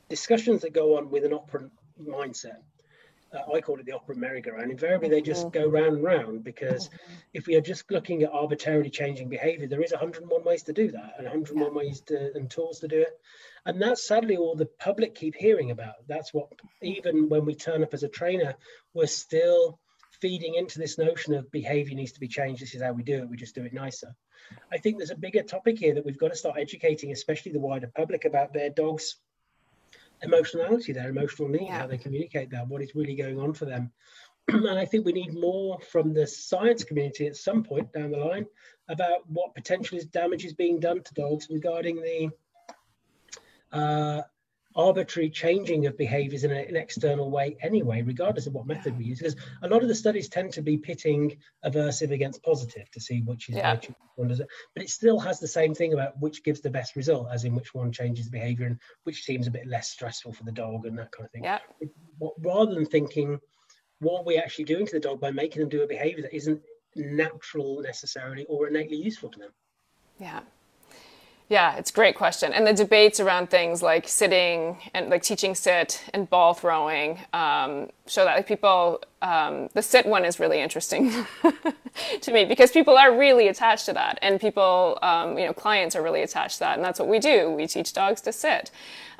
Speaker 1: discussions that go on with an operant mindset. I call it the operant merry-go-round. Invariably, they just go round and round, because if we are just looking at arbitrarily changing behavior, there is 101 ways to do that, and 101 ways and tools to do it. And that's sadly all the public keep hearing about. That's what, even when we turn up as a trainer, we're still feeding into this notion of behavior needs to be changed. This is how we do it. We just do it nicer. I think there's a bigger topic here that we've got to start educating, especially the wider public, about their dogs' emotionality, their emotional need, how they communicate that, what is really going on for them. And I think we need more from the science community at some point down the line about what potential damage is being done to dogs regarding the arbitrary changing of behaviors in an external way anyway, regardless of what method we use. Because a lot of the studies tend to be pitting aversive against positive to see which one does it. But it still has the same thing about which gives the best result, as in which one changes behavior and which seems a bit less stressful for the dog and that kind of thing. Rather than thinking what are we actually doing to the dog by making them do a behavior that isn't natural necessarily or innately useful to them.
Speaker 2: Yeah, it's a great question. And the debates around things like sitting and like teaching sit and ball throwing show that, like, people, the sit one is really interesting to me, because people are really attached to that, and people, clients are really attached to that, and that's what we do. We teach dogs to sit.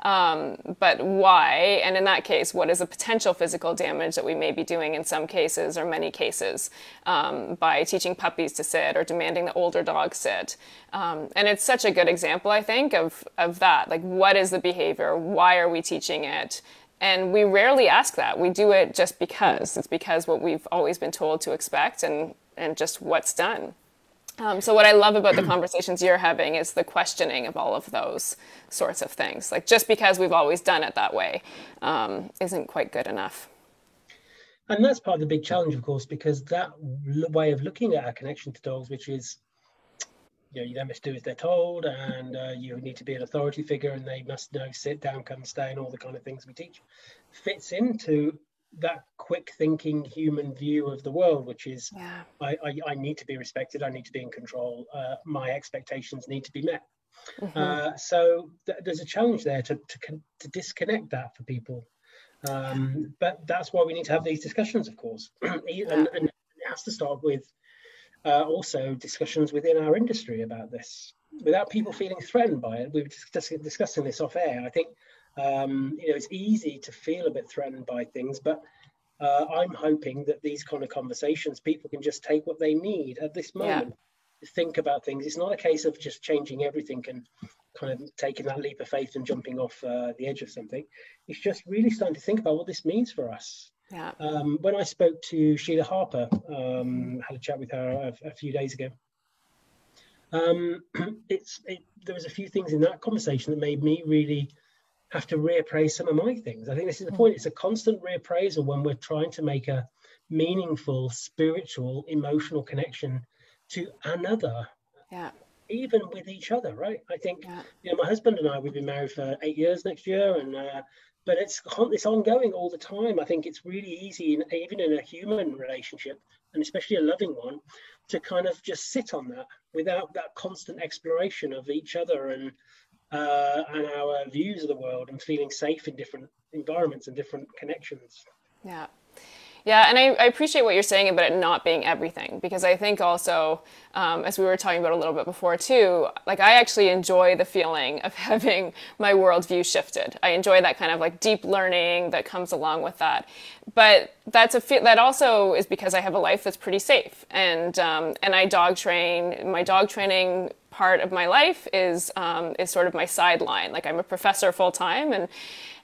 Speaker 2: But why? And in that case, what is the potential physical damage that we may be doing in some cases or many cases by teaching puppies to sit or demanding that older dogs sit? And it's such a good example, I think, of that. Like, what is the behavior? Why are we teaching it? And we rarely ask that. We do it just because. It's because what we've always been told to expect and just what's done. So what I love about the conversations you're having is the questioning of all of those sorts of things. Like, just because we've always done it that way isn't quite good enough.
Speaker 1: And that's part of the big challenge, of course, because that way of looking at our connection to dogs, which is, they must do as they're told, and you need to be an authority figure, and they must know, sit down, come, stay, and all the kind of things we teach, fits into that quick thinking human view of the world, which is, I need to be respected, I need to be in control, my expectations need to be met. So there's a challenge there to disconnect that for people. But that's why we need to have these discussions, of course. And it has to start with also discussions within our industry about this, without people feeling threatened by it. We were discussing this off air. I think it's easy to feel a bit threatened by things, but I'm hoping that these kind of conversations, people can just take what they need at this moment to think about things. It's not a case of just changing everything and kind of taking that leap of faith and jumping off the edge of something. It's just really starting to think about what this means for us.
Speaker 2: Yeah.
Speaker 1: When I spoke to Sheila Harper, had a chat with her a few days ago, there was a few things in that conversation that made me really have to reappraise some of my things. I think this is the point. It's a constant reappraisal when we're trying to make a meaningful, spiritual, emotional connection to another, even with each other, right? I think, my husband and I, we've been married for 8 years next year, and but it's ongoing all the time. I think it's really easy, even in a human relationship, and especially a loving one, to kind of just sit on that without that constant exploration of each other and our views of the world, and feeling safe in different environments and different connections.
Speaker 2: Yeah, and I appreciate what you're saying about it not being everything, because I think also, as we were talking about a little bit before too, like, I actually enjoy the feeling of having my worldview shifted. I enjoy that kind of like deep learning that comes along with that. But that also is because I have a life that's pretty safe, and I dog train. My dog training part of my life is sort of my sideline. Like, I'm a professor full time,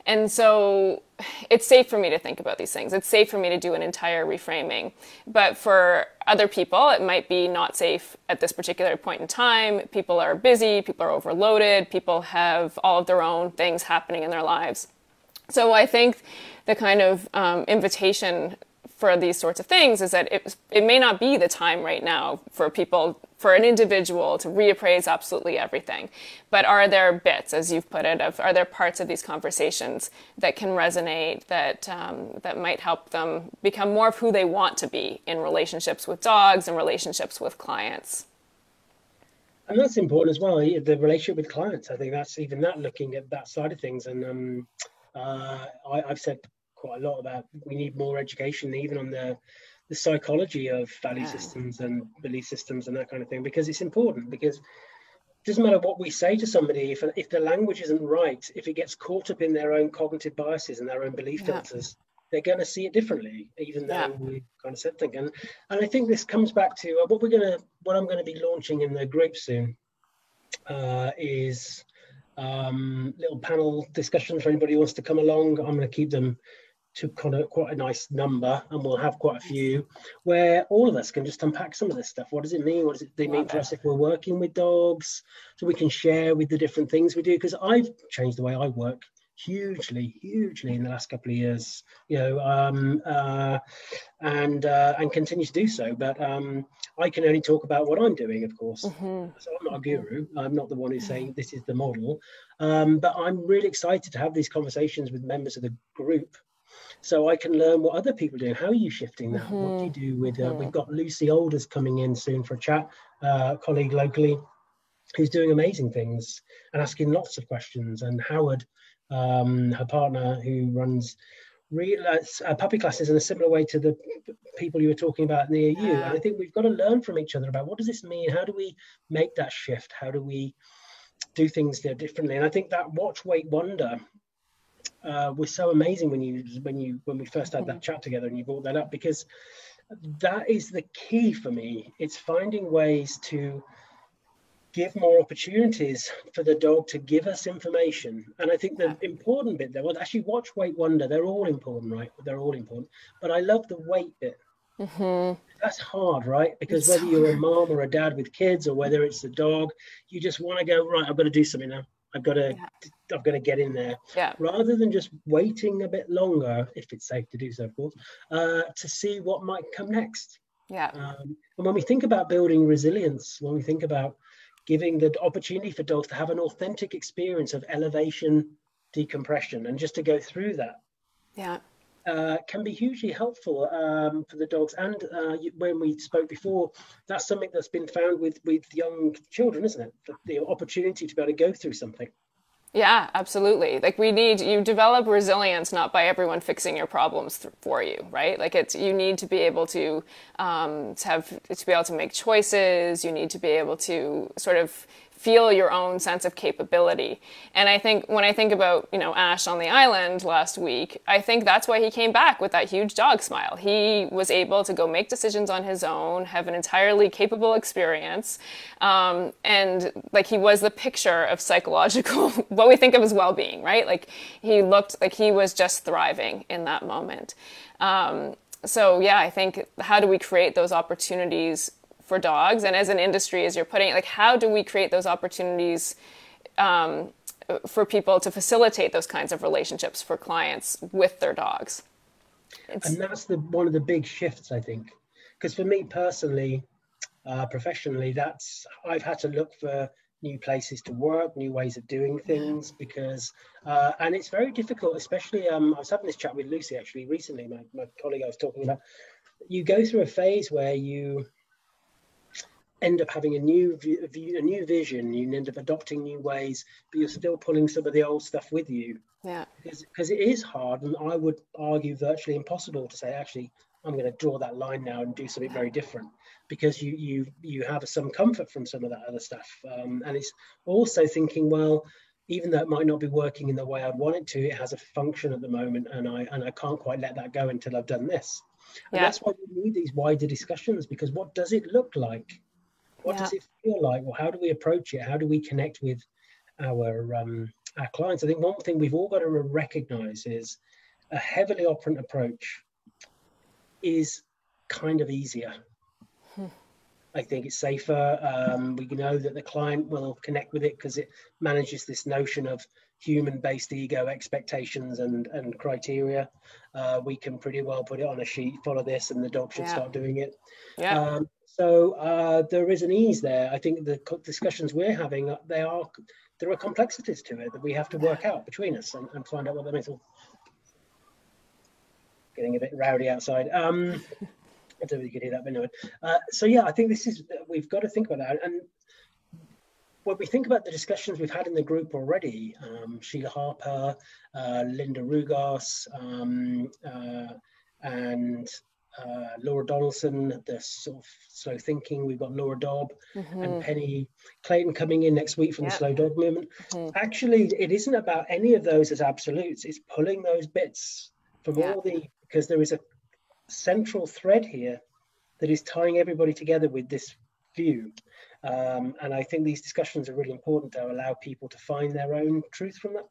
Speaker 2: and so it's safe for me to think about these things. It's safe for me to do an entire reframing. But for other people, it might be not safe at this particular point in time. People are busy, people are overloaded, people have all of their own things happening in their lives. So I think the kind of invitation for these sorts of things is that it may not be the time right now for people, for an individual, to reappraise absolutely everything. But are there bits, as you've put it, are there parts of these conversations that can resonate, that might help them become more of who they want to be in relationships with dogs and relationships with clients?
Speaker 1: And that's important as well, the relationship with clients. I think that's even that, looking at that side of things. And I've said quite a lot about we need more education even on the psychology of value systems and belief systems and that kind of thing, because it's important. Because it doesn't matter what we say to somebody, if the language isn't right, if it gets caught up in their own cognitive biases and their own belief filters, they're going to see it differently, even though we kind of said things. And I think this comes back to what I'm going to be launching in the group soon is little panel discussions for anybody who wants to come along. I'm going to keep them to kind of quite a nice number, and we'll have quite a few where all of us can just unpack some of this stuff. What does it mean? What does it mean for us if we're working with dogs? So we can share with the different things we do, because I've changed the way I work hugely in the last couple of years, and continue to do so. But I can only talk about what I'm doing, of course. So I'm not a guru. I'm not the one who's saying this is the model. But I'm really excited to have these conversations with members of the group, so I can learn what other people are doing. How are you shifting that? What do you do with? We've got Lucy Alders coming in soon for a chat, colleague locally, who's doing amazing things and asking lots of questions. And Howard, her partner, who runs puppy classes in a similar way to the people you were talking about in the EU. And I think we've got to learn from each other about what does this mean? How do we make that shift? How do we do things there differently? And I think that watch, wait, wonder was so amazing when we first had that chat together and you brought that up, because that is the key for me. It's finding ways to give more opportunities for the dog to give us information. And I think the important bit there, well, actually watch, wait, wonder, they're all important, right? They're all important. But I love the wait bit. That's hard, right? Because whether you're a mom or a dad with kids, or whether it's the dog, you just want to go, right, I've got to do something now. I've got to get in there, rather than just waiting a bit longer, if it's safe to do so, of course, to see what might come next. And when we think about building resilience, when we think about giving the opportunity for dogs to have an authentic experience of elevation, decompression, and just to go through that, can be hugely helpful for the dogs. And when we spoke before, that's something that's been found with young children, isn't it? The opportunity to be able to go through something.
Speaker 2: Yeah, absolutely. Like you develop resilience not by everyone fixing your problems for you, right? Like you need to be able to be able to make choices. You need to be able to sort of feel your own sense of capability. And I think when I think about, Ash on the island last week, I think that's why he came back with that huge dog smile. He was able to go make decisions on his own, have an entirely capable experience. And like he was the picture of psychological, what we think of as well-being, right? Like he looked like he was just thriving in that moment. So yeah, I think how do we create those opportunities for dogs, and as an industry, as you're putting it, like how do we create those opportunities for people to facilitate those kinds of relationships for clients with their dogs?
Speaker 1: And that's one of the big shifts, I think, because for me personally, professionally, I've had to look for new places to work, new ways of doing things, because and it's very difficult, especially I was having this chat with Lucy actually recently, my colleague I was talking about. You go through a phase where you end up having a new vision, you end up adopting new ways, but you're still pulling some of the old stuff with you. Because it is hard, and I would argue virtually impossible to say, actually, I'm going to draw that line now and do something very different, because you have some comfort from some of that other stuff. And it's also thinking, well, even though it might not be working in the way I'd want it to, it has a function at the moment, and I can't quite let that go until I've done this. And that's why we need these wider discussions, because what does it look like? What does it feel like? Well, how do we approach it? How do we connect with our clients? I think one thing we've all got to recognize is a heavily operant approach is kind of easier. I think it's safer. We know that the client will connect with it because it manages this notion of human-based ego expectations and criteria. We can pretty well put it on a sheet, follow this, and the dog should start doing it. So there is an ease there. I think the discussions we're having, there are complexities to it that we have to work out between us and find out what that means. Getting a bit rowdy outside. I don't know if you could hear that, but no. So yeah, I think we've got to think about that. And when we think about the discussions we've had in the group already, Sheila Harper, Linda Rugas, and Laura Donaldson, the sort of slow thinking. We've got Laura Dobb and Penny Clayton coming in next week from the Slow Dog Movement. Actually, it isn't about any of those as absolutes. It's pulling those bits from because there is a central thread here that is tying everybody together with this view. And I think these discussions are really important to allow people to find their own truth from that.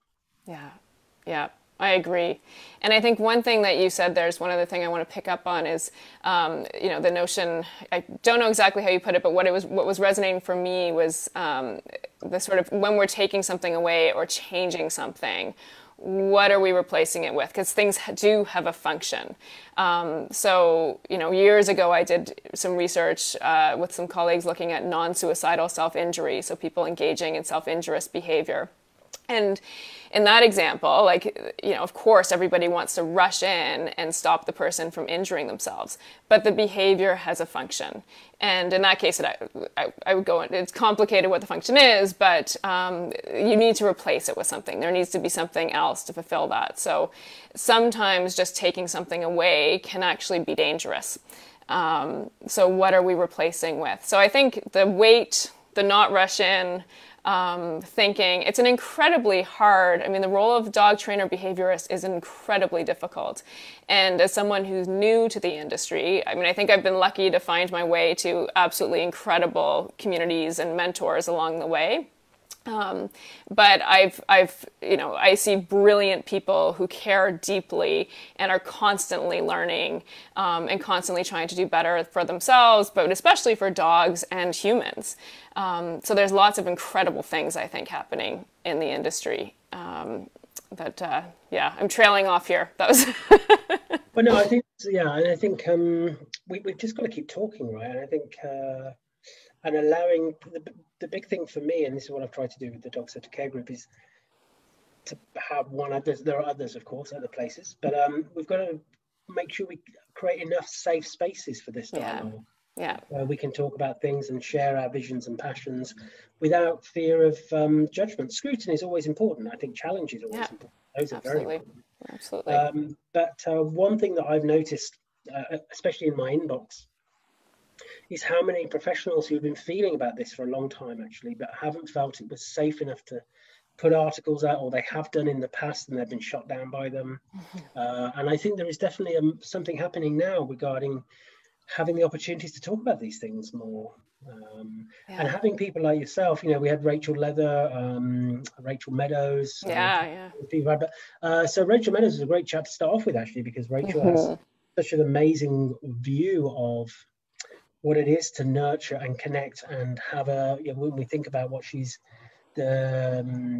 Speaker 2: Yeah, I agree. And I think one thing that you said, there's one other thing I want to pick up on is, the notion, I don't know exactly how you put it, but what was resonating for me was the sort of when we're taking something away or changing something, what are we replacing it with? Because things do have a function. So, years ago, I did some research with some colleagues looking at non-suicidal self-injury, so people engaging in self-injurious behavior. And in that example, like, of course, everybody wants to rush in and stop the person from injuring themselves, but the behavior has a function. And in that case, I would go, it's complicated what the function is, but you need to replace it with something. There needs to be something else to fulfill that. So sometimes just taking something away can actually be dangerous. So what are we replacing with? So I think the wait, the not rush in, thinking, it's an incredibly hard, the role of dog trainer behaviorist is incredibly difficult. And as someone who's new to the industry, I think I've been lucky to find my way to absolutely incredible communities and mentors along the way. But I see brilliant people who care deeply and are constantly learning, and constantly trying to do better for themselves, but especially for dogs and humans. So there's lots of incredible things, I think, happening in the industry. I'm trailing off here. That was.
Speaker 1: Well, no, I think, and I think we've just got to keep talking, right? And I think, and allowing the big thing for me, and this is what I've tried to do with the Dog Centre Care Group, is to have there are others, of course, other places, but we've got to make sure we create enough safe spaces for this dialogue.
Speaker 2: Yeah.
Speaker 1: Where we can talk about things and share our visions and passions without fear of judgment. Scrutiny is always important. I think challenge is always important. Those are very important.
Speaker 2: Absolutely.
Speaker 1: But one thing that I've noticed, especially in my inbox, is how many professionals who've been feeling about this for a long time, actually, but haven't felt it was safe enough to put articles out, or they have done in the past and they've been shot down by them. And I think there is definitely something happening now regarding having the opportunities to talk about these things more. And having people like yourself, we had Rachel Leather, Rachel Meadows. So Rachel Meadows is a great chap to start off with, actually, because Rachel has such an amazing view of what it is to nurture and connect and have when we think about what she's her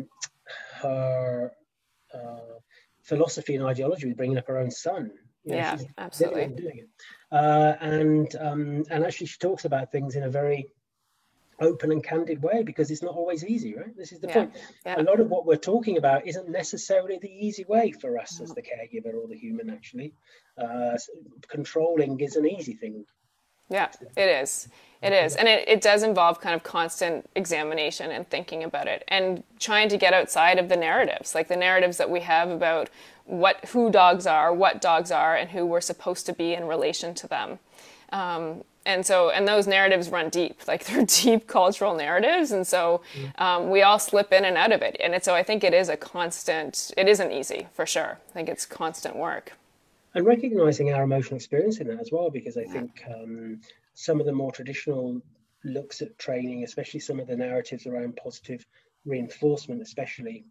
Speaker 1: philosophy and ideology with bringing up her own son. She's
Speaker 2: absolutely
Speaker 1: doing it. And actually she talks about things in a very open and candid way, because it's not always easy, right? This is the point. A lot of what we're talking about isn't necessarily the easy way for us as the caregiver or the human, actually. Controlling is an easy thing.
Speaker 2: Yeah, it is. It is. And it does involve kind of constant examination and thinking about it and trying to get outside of the narratives, like the narratives that we have about who dogs are, what dogs are, and who we're supposed to be in relation to them. And those narratives run deep, like they're deep cultural narratives. And so we all slip in and out of it. And so I think it is it isn't easy, for sure. I think it's constant work.
Speaker 1: And recognizing our emotional experience in that as well, because I think some of the more traditional looks at training, especially some of the narratives around positive reinforcement, especially,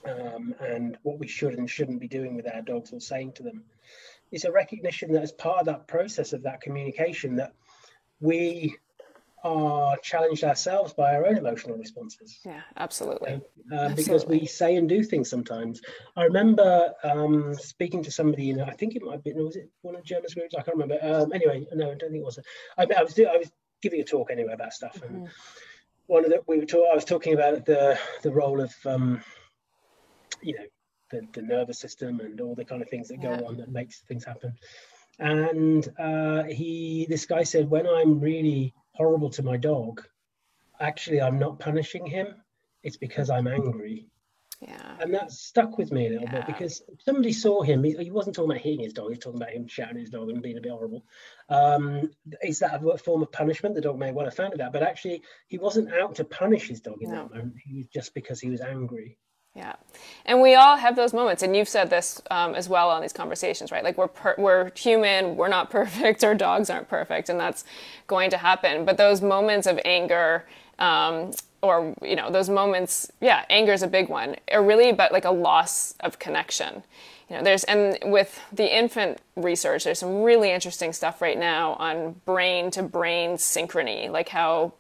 Speaker 1: and what we should and shouldn't be doing with our dogs or saying to them, is a recognition that as part of that process of that communication, that we are challenged ourselves by our own emotional responses.
Speaker 2: Yeah, absolutely.
Speaker 1: Because we say and do things sometimes. I remember speaking to somebody, I think it might have been, was it one of the journalist groups? I can't remember. Anyway, no, I don't think it was. I was giving a talk anyway about stuff, and I was talking about the role of the nervous system and all the kind of things that go on that makes things happen. And this guy said, when I'm really horrible to my dog, actually I'm not punishing him, it's because I'm angry. And that stuck with me a little bit, because somebody saw him, he wasn't talking about hitting his dog, he was talking about him shouting at his dog and being a bit horrible. Is that a form of punishment? The dog may well have found it out, but actually he wasn't out to punish his dog in that moment. He was just because he was angry.
Speaker 2: Yeah. And we all have those moments. And you've said this as well on these conversations, right? Like we're human, we're not perfect, our dogs aren't perfect, and that's going to happen. But those moments of anger, those moments, anger is a big one, are really about like a loss of connection. And with the infant research, there's some really interesting stuff right now on brain to brain synchrony, like how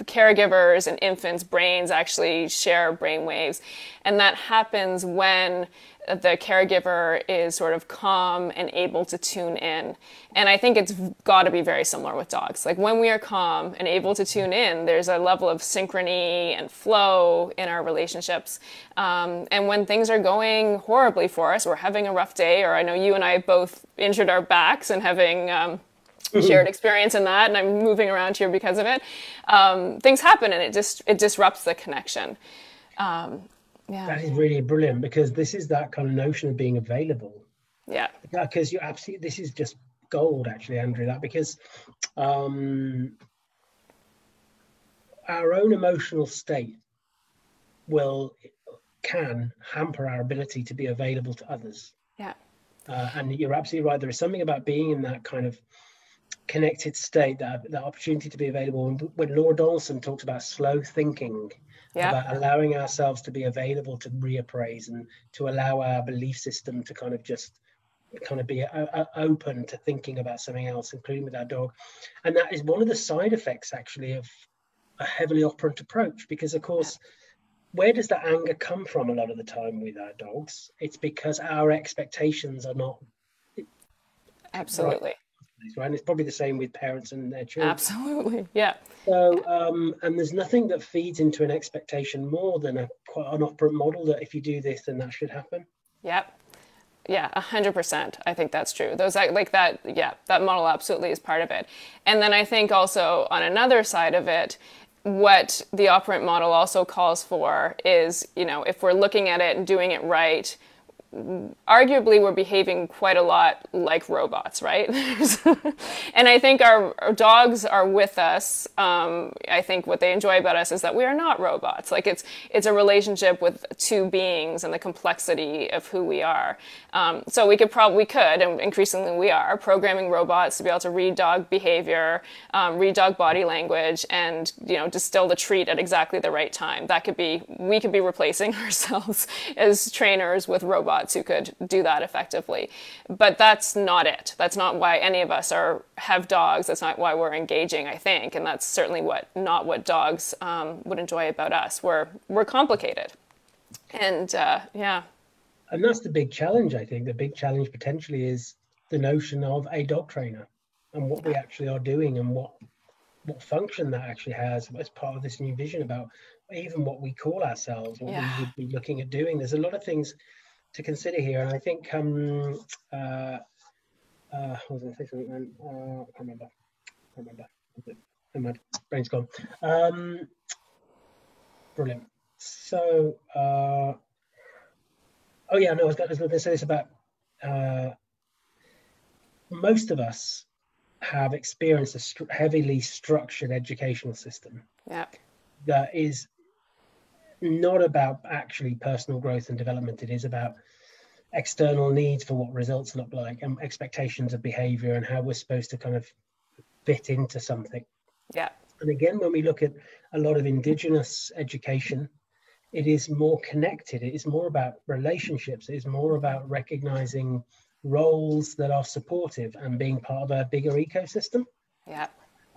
Speaker 2: caregivers and infants' brains actually share brain waves. And that happens when the caregiver is sort of calm and able to tune in. And I think it's got to be very similar with dogs. Like when we are calm and able to tune in, there's a level of synchrony and flow in our relationships. And when things are going horribly for us, we're having a rough day, or I know you and I both injured our backs and having shared experience in that, and I'm moving around here because of it. Things happen, and it disrupts the connection. Yeah.
Speaker 1: That is really brilliant, because this is that kind of notion of being available.
Speaker 2: Yeah.
Speaker 1: Because you absolutely, this is just gold, actually, Andrea. That because our own emotional state can hamper our ability to be available to others.
Speaker 2: Yeah.
Speaker 1: And you're absolutely right. There is something about being in that kind of connected state, that opportunity to be available. When Laura Donaldson talks about slow thinking, about allowing ourselves to be available to reappraise and to allow our belief system to kind of be open to thinking about something else, including with our dog. And that is one of the side effects, actually, of a heavily operant approach, because, of course, where does that anger come from a lot of the time with our dogs? It's because our expectations are not
Speaker 2: absolutely
Speaker 1: right. And it's probably the same with parents and their children.
Speaker 2: Absolutely, yeah.
Speaker 1: So, and there's nothing that feeds into an expectation more than quite an operant model that if you do this, then that should happen.
Speaker 2: Yep. Yeah, 100%. I think that's true. That model absolutely is part of it. And then I think also on another side of it, what the operant model also calls for is, if we're looking at it and doing it right, arguably we're behaving quite a lot like robots, right? And I think our dogs are with us. I think what they enjoy about us is that we are not robots. Like it's a relationship with two beings and the complexity of who we are. So we could, and increasingly we are, programming robots to be able to read dog behavior, read dog body language, and distill the treat at exactly the right time. We could be replacing ourselves as trainers with robots who could do that effectively. But that's not it. That's not why any of us have dogs. That's not why we're engaging, I think. And that's certainly not what dogs would enjoy about us. We're complicated. And yeah.
Speaker 1: And that's the big challenge, I think. The big challenge potentially is the notion of a dog trainer and what we actually are doing and what function that actually has as part of this new vision about even what we call ourselves, what we would be looking at doing. There's a lot of things to consider here, and I think I was going to say something then. I can't remember. My brain's gone. Brilliant. So, I was going to say this about most of us have experienced a heavily structured educational system that is not about actually personal growth and development. It is about external needs for what results look like and expectations of behavior and how we're supposed to kind of fit into something. Yeah. And again, when we look at a lot of Indigenous education, it is more connected. It is more about relationships. It is more about recognizing roles that are supportive and being part of a bigger ecosystem. Yeah.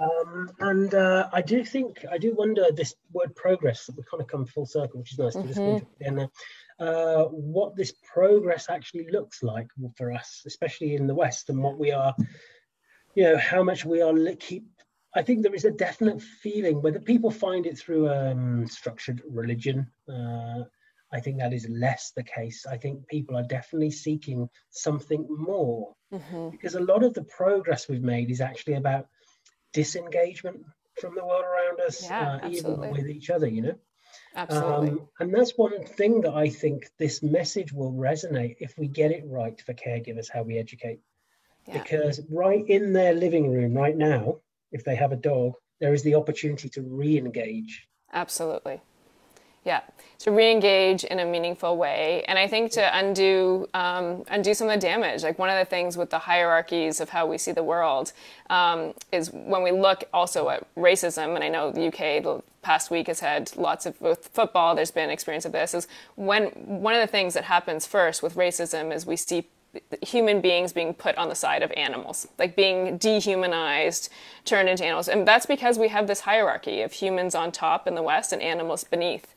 Speaker 1: I do wonder, this word progress, we kind of come full circle, which is nice to just go to what this progress actually looks like for us, especially in the West, and what we are, how much we are I think there is a definite feeling, whether people find it through structured religion, I think that is less the case. I think people are definitely seeking something more, because a lot of the progress we've made is actually about disengagement from the world around us, even with each other, Absolutely. And that's one thing that I think this message will resonate if we get it right for caregivers, how we educate. Because right in their living room right now, if they have a dog, there is the opportunity to re-engage. Absolutely. Yeah, to re-engage in a meaningful way. And I think to undo some of the damage. Like one of the things with the hierarchies of how we see the world is when we look also at racism, and I know the UK the past week has had lots of, with football, there's been experience of this, is when one of the things that happens first with racism is we see
Speaker 2: human beings being put on the side of animals, like being dehumanized, turned into animals. And that's because we have this hierarchy of humans on top in the West and animals beneath.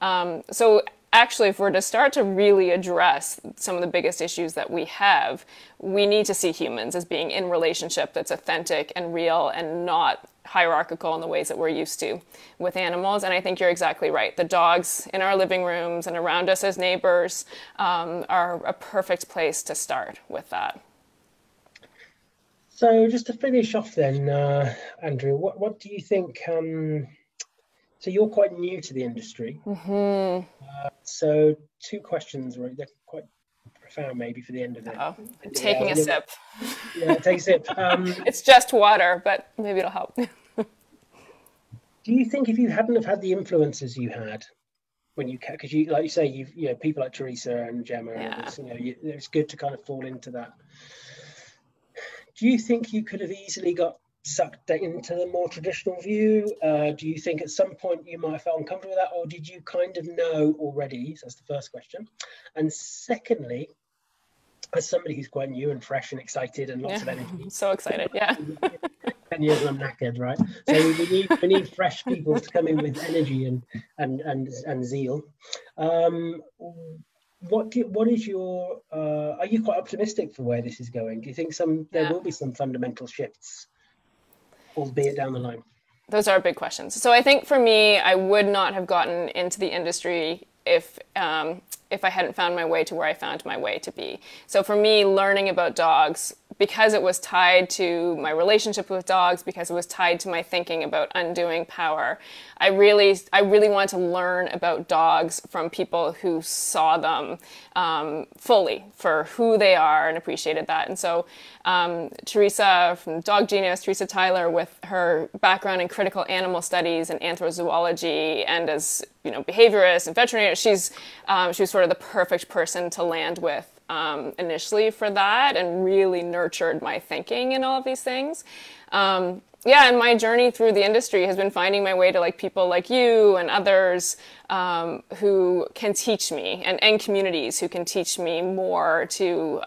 Speaker 2: So actually, if we're to start to really address some of the biggest issues that we have, we need to see humans as being in relationship that's authentic and real and not hierarchical in the ways that we're used to with animals. And I think you're exactly right. The dogs in our living rooms and around us as neighbors are a perfect place to start with that.
Speaker 1: So just to finish off then, Andrea, what do you think? So you're quite new to the industry.
Speaker 2: Mm-hmm.
Speaker 1: So two questions, right? They're quite profound maybe for the end of it.
Speaker 2: I'm taking a sip.
Speaker 1: Yeah, take a sip.
Speaker 2: It's just water, but maybe it'll help.
Speaker 1: Do you think if you hadn't have had the influences you had when you, because you, like you say, you've, people like Teresa and Gemma,
Speaker 2: Yeah.
Speaker 1: and it's good to kind of fall into that. Do you think you could have easily got sucked into the more traditional view? Do you think at some point you might have felt uncomfortable with that, or did you kind of know already? So that's the first question. And secondly, as somebody who's quite new and fresh and excited and lots of energy.
Speaker 2: I'm so excited, yeah.
Speaker 1: 10 years and I'm knackered, right? So we need fresh people to come in with energy and zeal. What is your are you quite optimistic for where this is going? Do you think there will be some fundamental shifts, albeit down the line?
Speaker 2: Those are big questions. So I think for me, I would not have gotten into the industry if I hadn't found my way to where I found my way to be. So for me, learning about dogs, because it was tied to my relationship with dogs, because it was tied to my thinking about undoing power, I really wanted to learn about dogs from people who saw them fully for who they are and appreciated that. And so Teresa from Dog Genius, Teresa Tyler, with her background in critical animal studies and anthrozoology, and as behaviorist and veterinarian, she was sort of the perfect person to land with initially for that, and really nurtured my thinking in all of these things. And my journey through the industry has been finding my way to people like you and others who can teach me, and communities who can teach me more to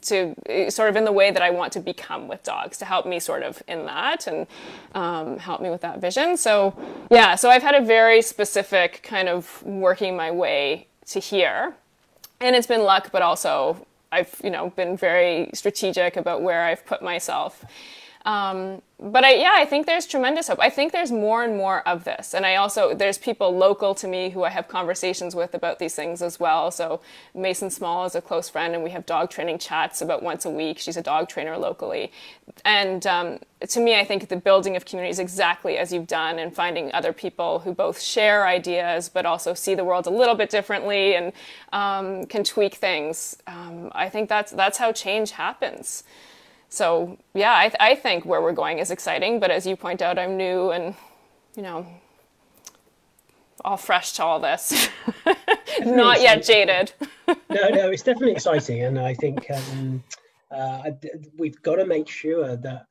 Speaker 2: sort of in the way that I want to become with dogs, to help me sort of in that and help me with that vision. So I've had a very specific kind of working my way to here. And it's been luck, but also I've, been very strategic about where I've put myself. But I think there's tremendous hope. I think there's more and more of this. And there's people local to me who I have conversations with about these things as well. So Mason Small is a close friend, and we have dog training chats about once a week. She's a dog trainer locally. And to me, I think the building of communities exactly as you've done, and finding other people who both share ideas but also see the world a little bit differently and can tweak things. I think that's how change happens. So, I think where we're going is exciting, but as you point out, I'm new and, all fresh to all this. Not yet jaded.
Speaker 1: No, it's definitely exciting. And I think we've got to make sure that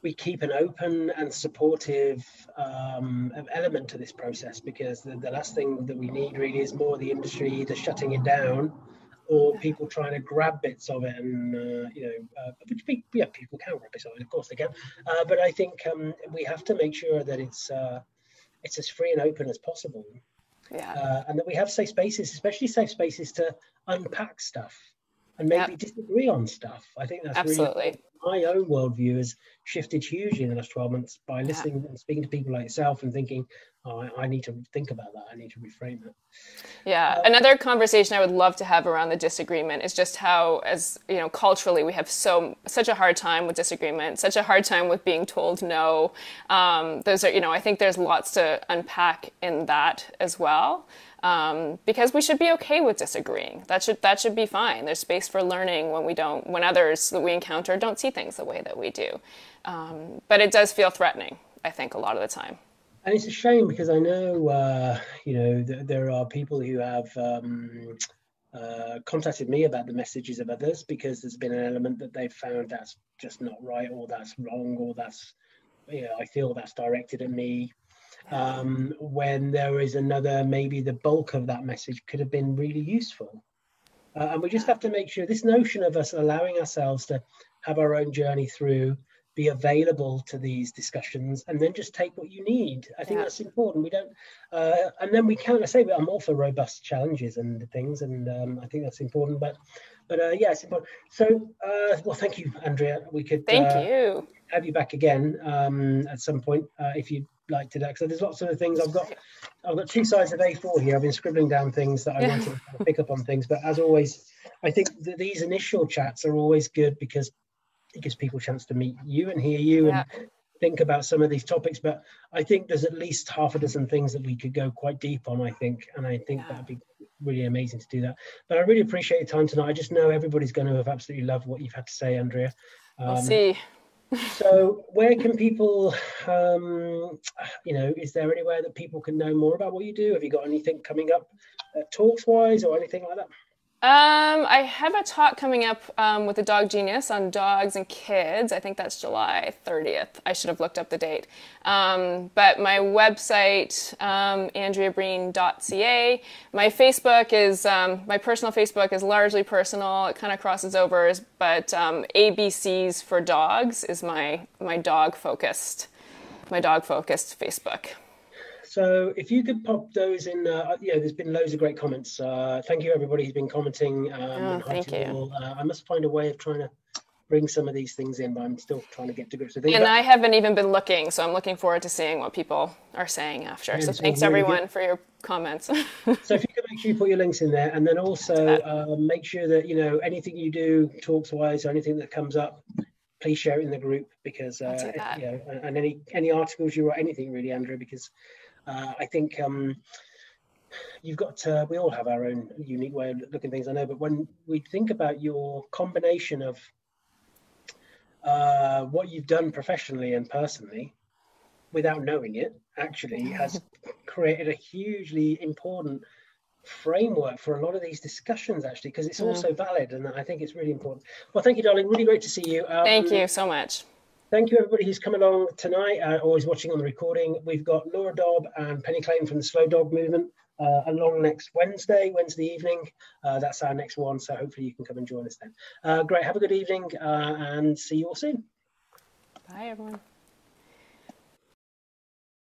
Speaker 1: we keep an open and supportive element to this process, because the last thing that we need really is more of the industry either shutting it down or people trying to grab bits of it, and which people can grab bits of it, of course they can. But I think we have to make sure that it's as free and open as possible, and that we have safe spaces, especially safe spaces to unpack stuff and maybe disagree on stuff. I think that's
Speaker 2: absolutely.
Speaker 1: Really, my own worldview has shifted hugely in the last 12 months by listening and speaking to people like yourself and thinking, I need to think about that. I need to reframe it.
Speaker 2: Another conversation I would love to have around the disagreement is just how, as culturally, we have such a hard time with disagreement, such a hard time with being told no. Those are, I think there's lots to unpack in that as well. Because we should be okay with disagreeing. That should be fine. There's space for learning when others that we encounter don't see things the way that we do. But it does feel threatening, I think, a lot of the time.
Speaker 1: And it's a shame, because I know, there are people who have contacted me about the messages of others, because there's been an element that they've found that's just not right, or that's wrong, or that's, I feel that's directed at me. When there is another, maybe the bulk of that message could have been really useful. And we just have to make sure this notion of us allowing ourselves to have our own journey through, be available to these discussions, and then just take what you need. I think that's important. We don't, and then we can. I say I'm all for robust challenges and things, and I think that's important. But yeah, it's important. So, well, thank you, Andrea. We could
Speaker 2: thank you.
Speaker 1: Have you back again at some point if you'd like to. So there's lots of things. I've got 2 sides of A4 here. I've been scribbling down things that I wanted to pick up on things. But as always, I think that these initial chats are always good because it gives people a chance to meet you and hear you and think about some of these topics. But I think there's at least half a dozen things that we could go quite deep on, I think. And I think that'd be really amazing to do that. But I really appreciate your time tonight. I just know everybody's going to have absolutely loved what you've had to say, Andrea.
Speaker 2: We'll see.
Speaker 1: So where can people, is there anywhere that people can know more about what you do? Have you got anything coming up talks wise or anything like that?
Speaker 2: I have a talk coming up with the Dog Genius on dogs and kids. I think that's July 30th. I should have looked up the date. But my website, andreabreen.ca. My Facebook is, my personal Facebook is largely personal. It kind of crosses over, but ABCs for Dogs is my dog-focused Facebook.
Speaker 1: So if you could pop those in, there's been loads of great comments. Thank you, everybody who's been commenting.
Speaker 2: Thank you.
Speaker 1: I must find a way of trying to bring some of these things in, but I'm still trying to get to grips with things.
Speaker 2: And I haven't even been looking, so I'm looking forward to seeing what people are saying after. So thanks, everyone, for your comments. So
Speaker 1: if you could make sure you put your links in there, and then also make sure that, anything you do talks-wise or anything that comes up, please share it in the group because, and any articles you write, anything really, Andrew, because I think you've got we all have our own unique way of looking at things, I know, but when we think about your combination of what you've done professionally and personally without knowing it actually has created a hugely important framework for a lot of these discussions actually, because it's also valid, and I think it's really important. Well, thank you, darling. Really great to see you.
Speaker 2: Thank you so much.
Speaker 1: Thank you, everybody who's come along tonight or is watching on the recording. We've got Laura Dobb and Penny Clayton from the Slow Dog Movement along next Wednesday evening. That's our next one, so hopefully you can come and join us then. Great, have a good evening and see you all soon.
Speaker 2: Bye, everyone.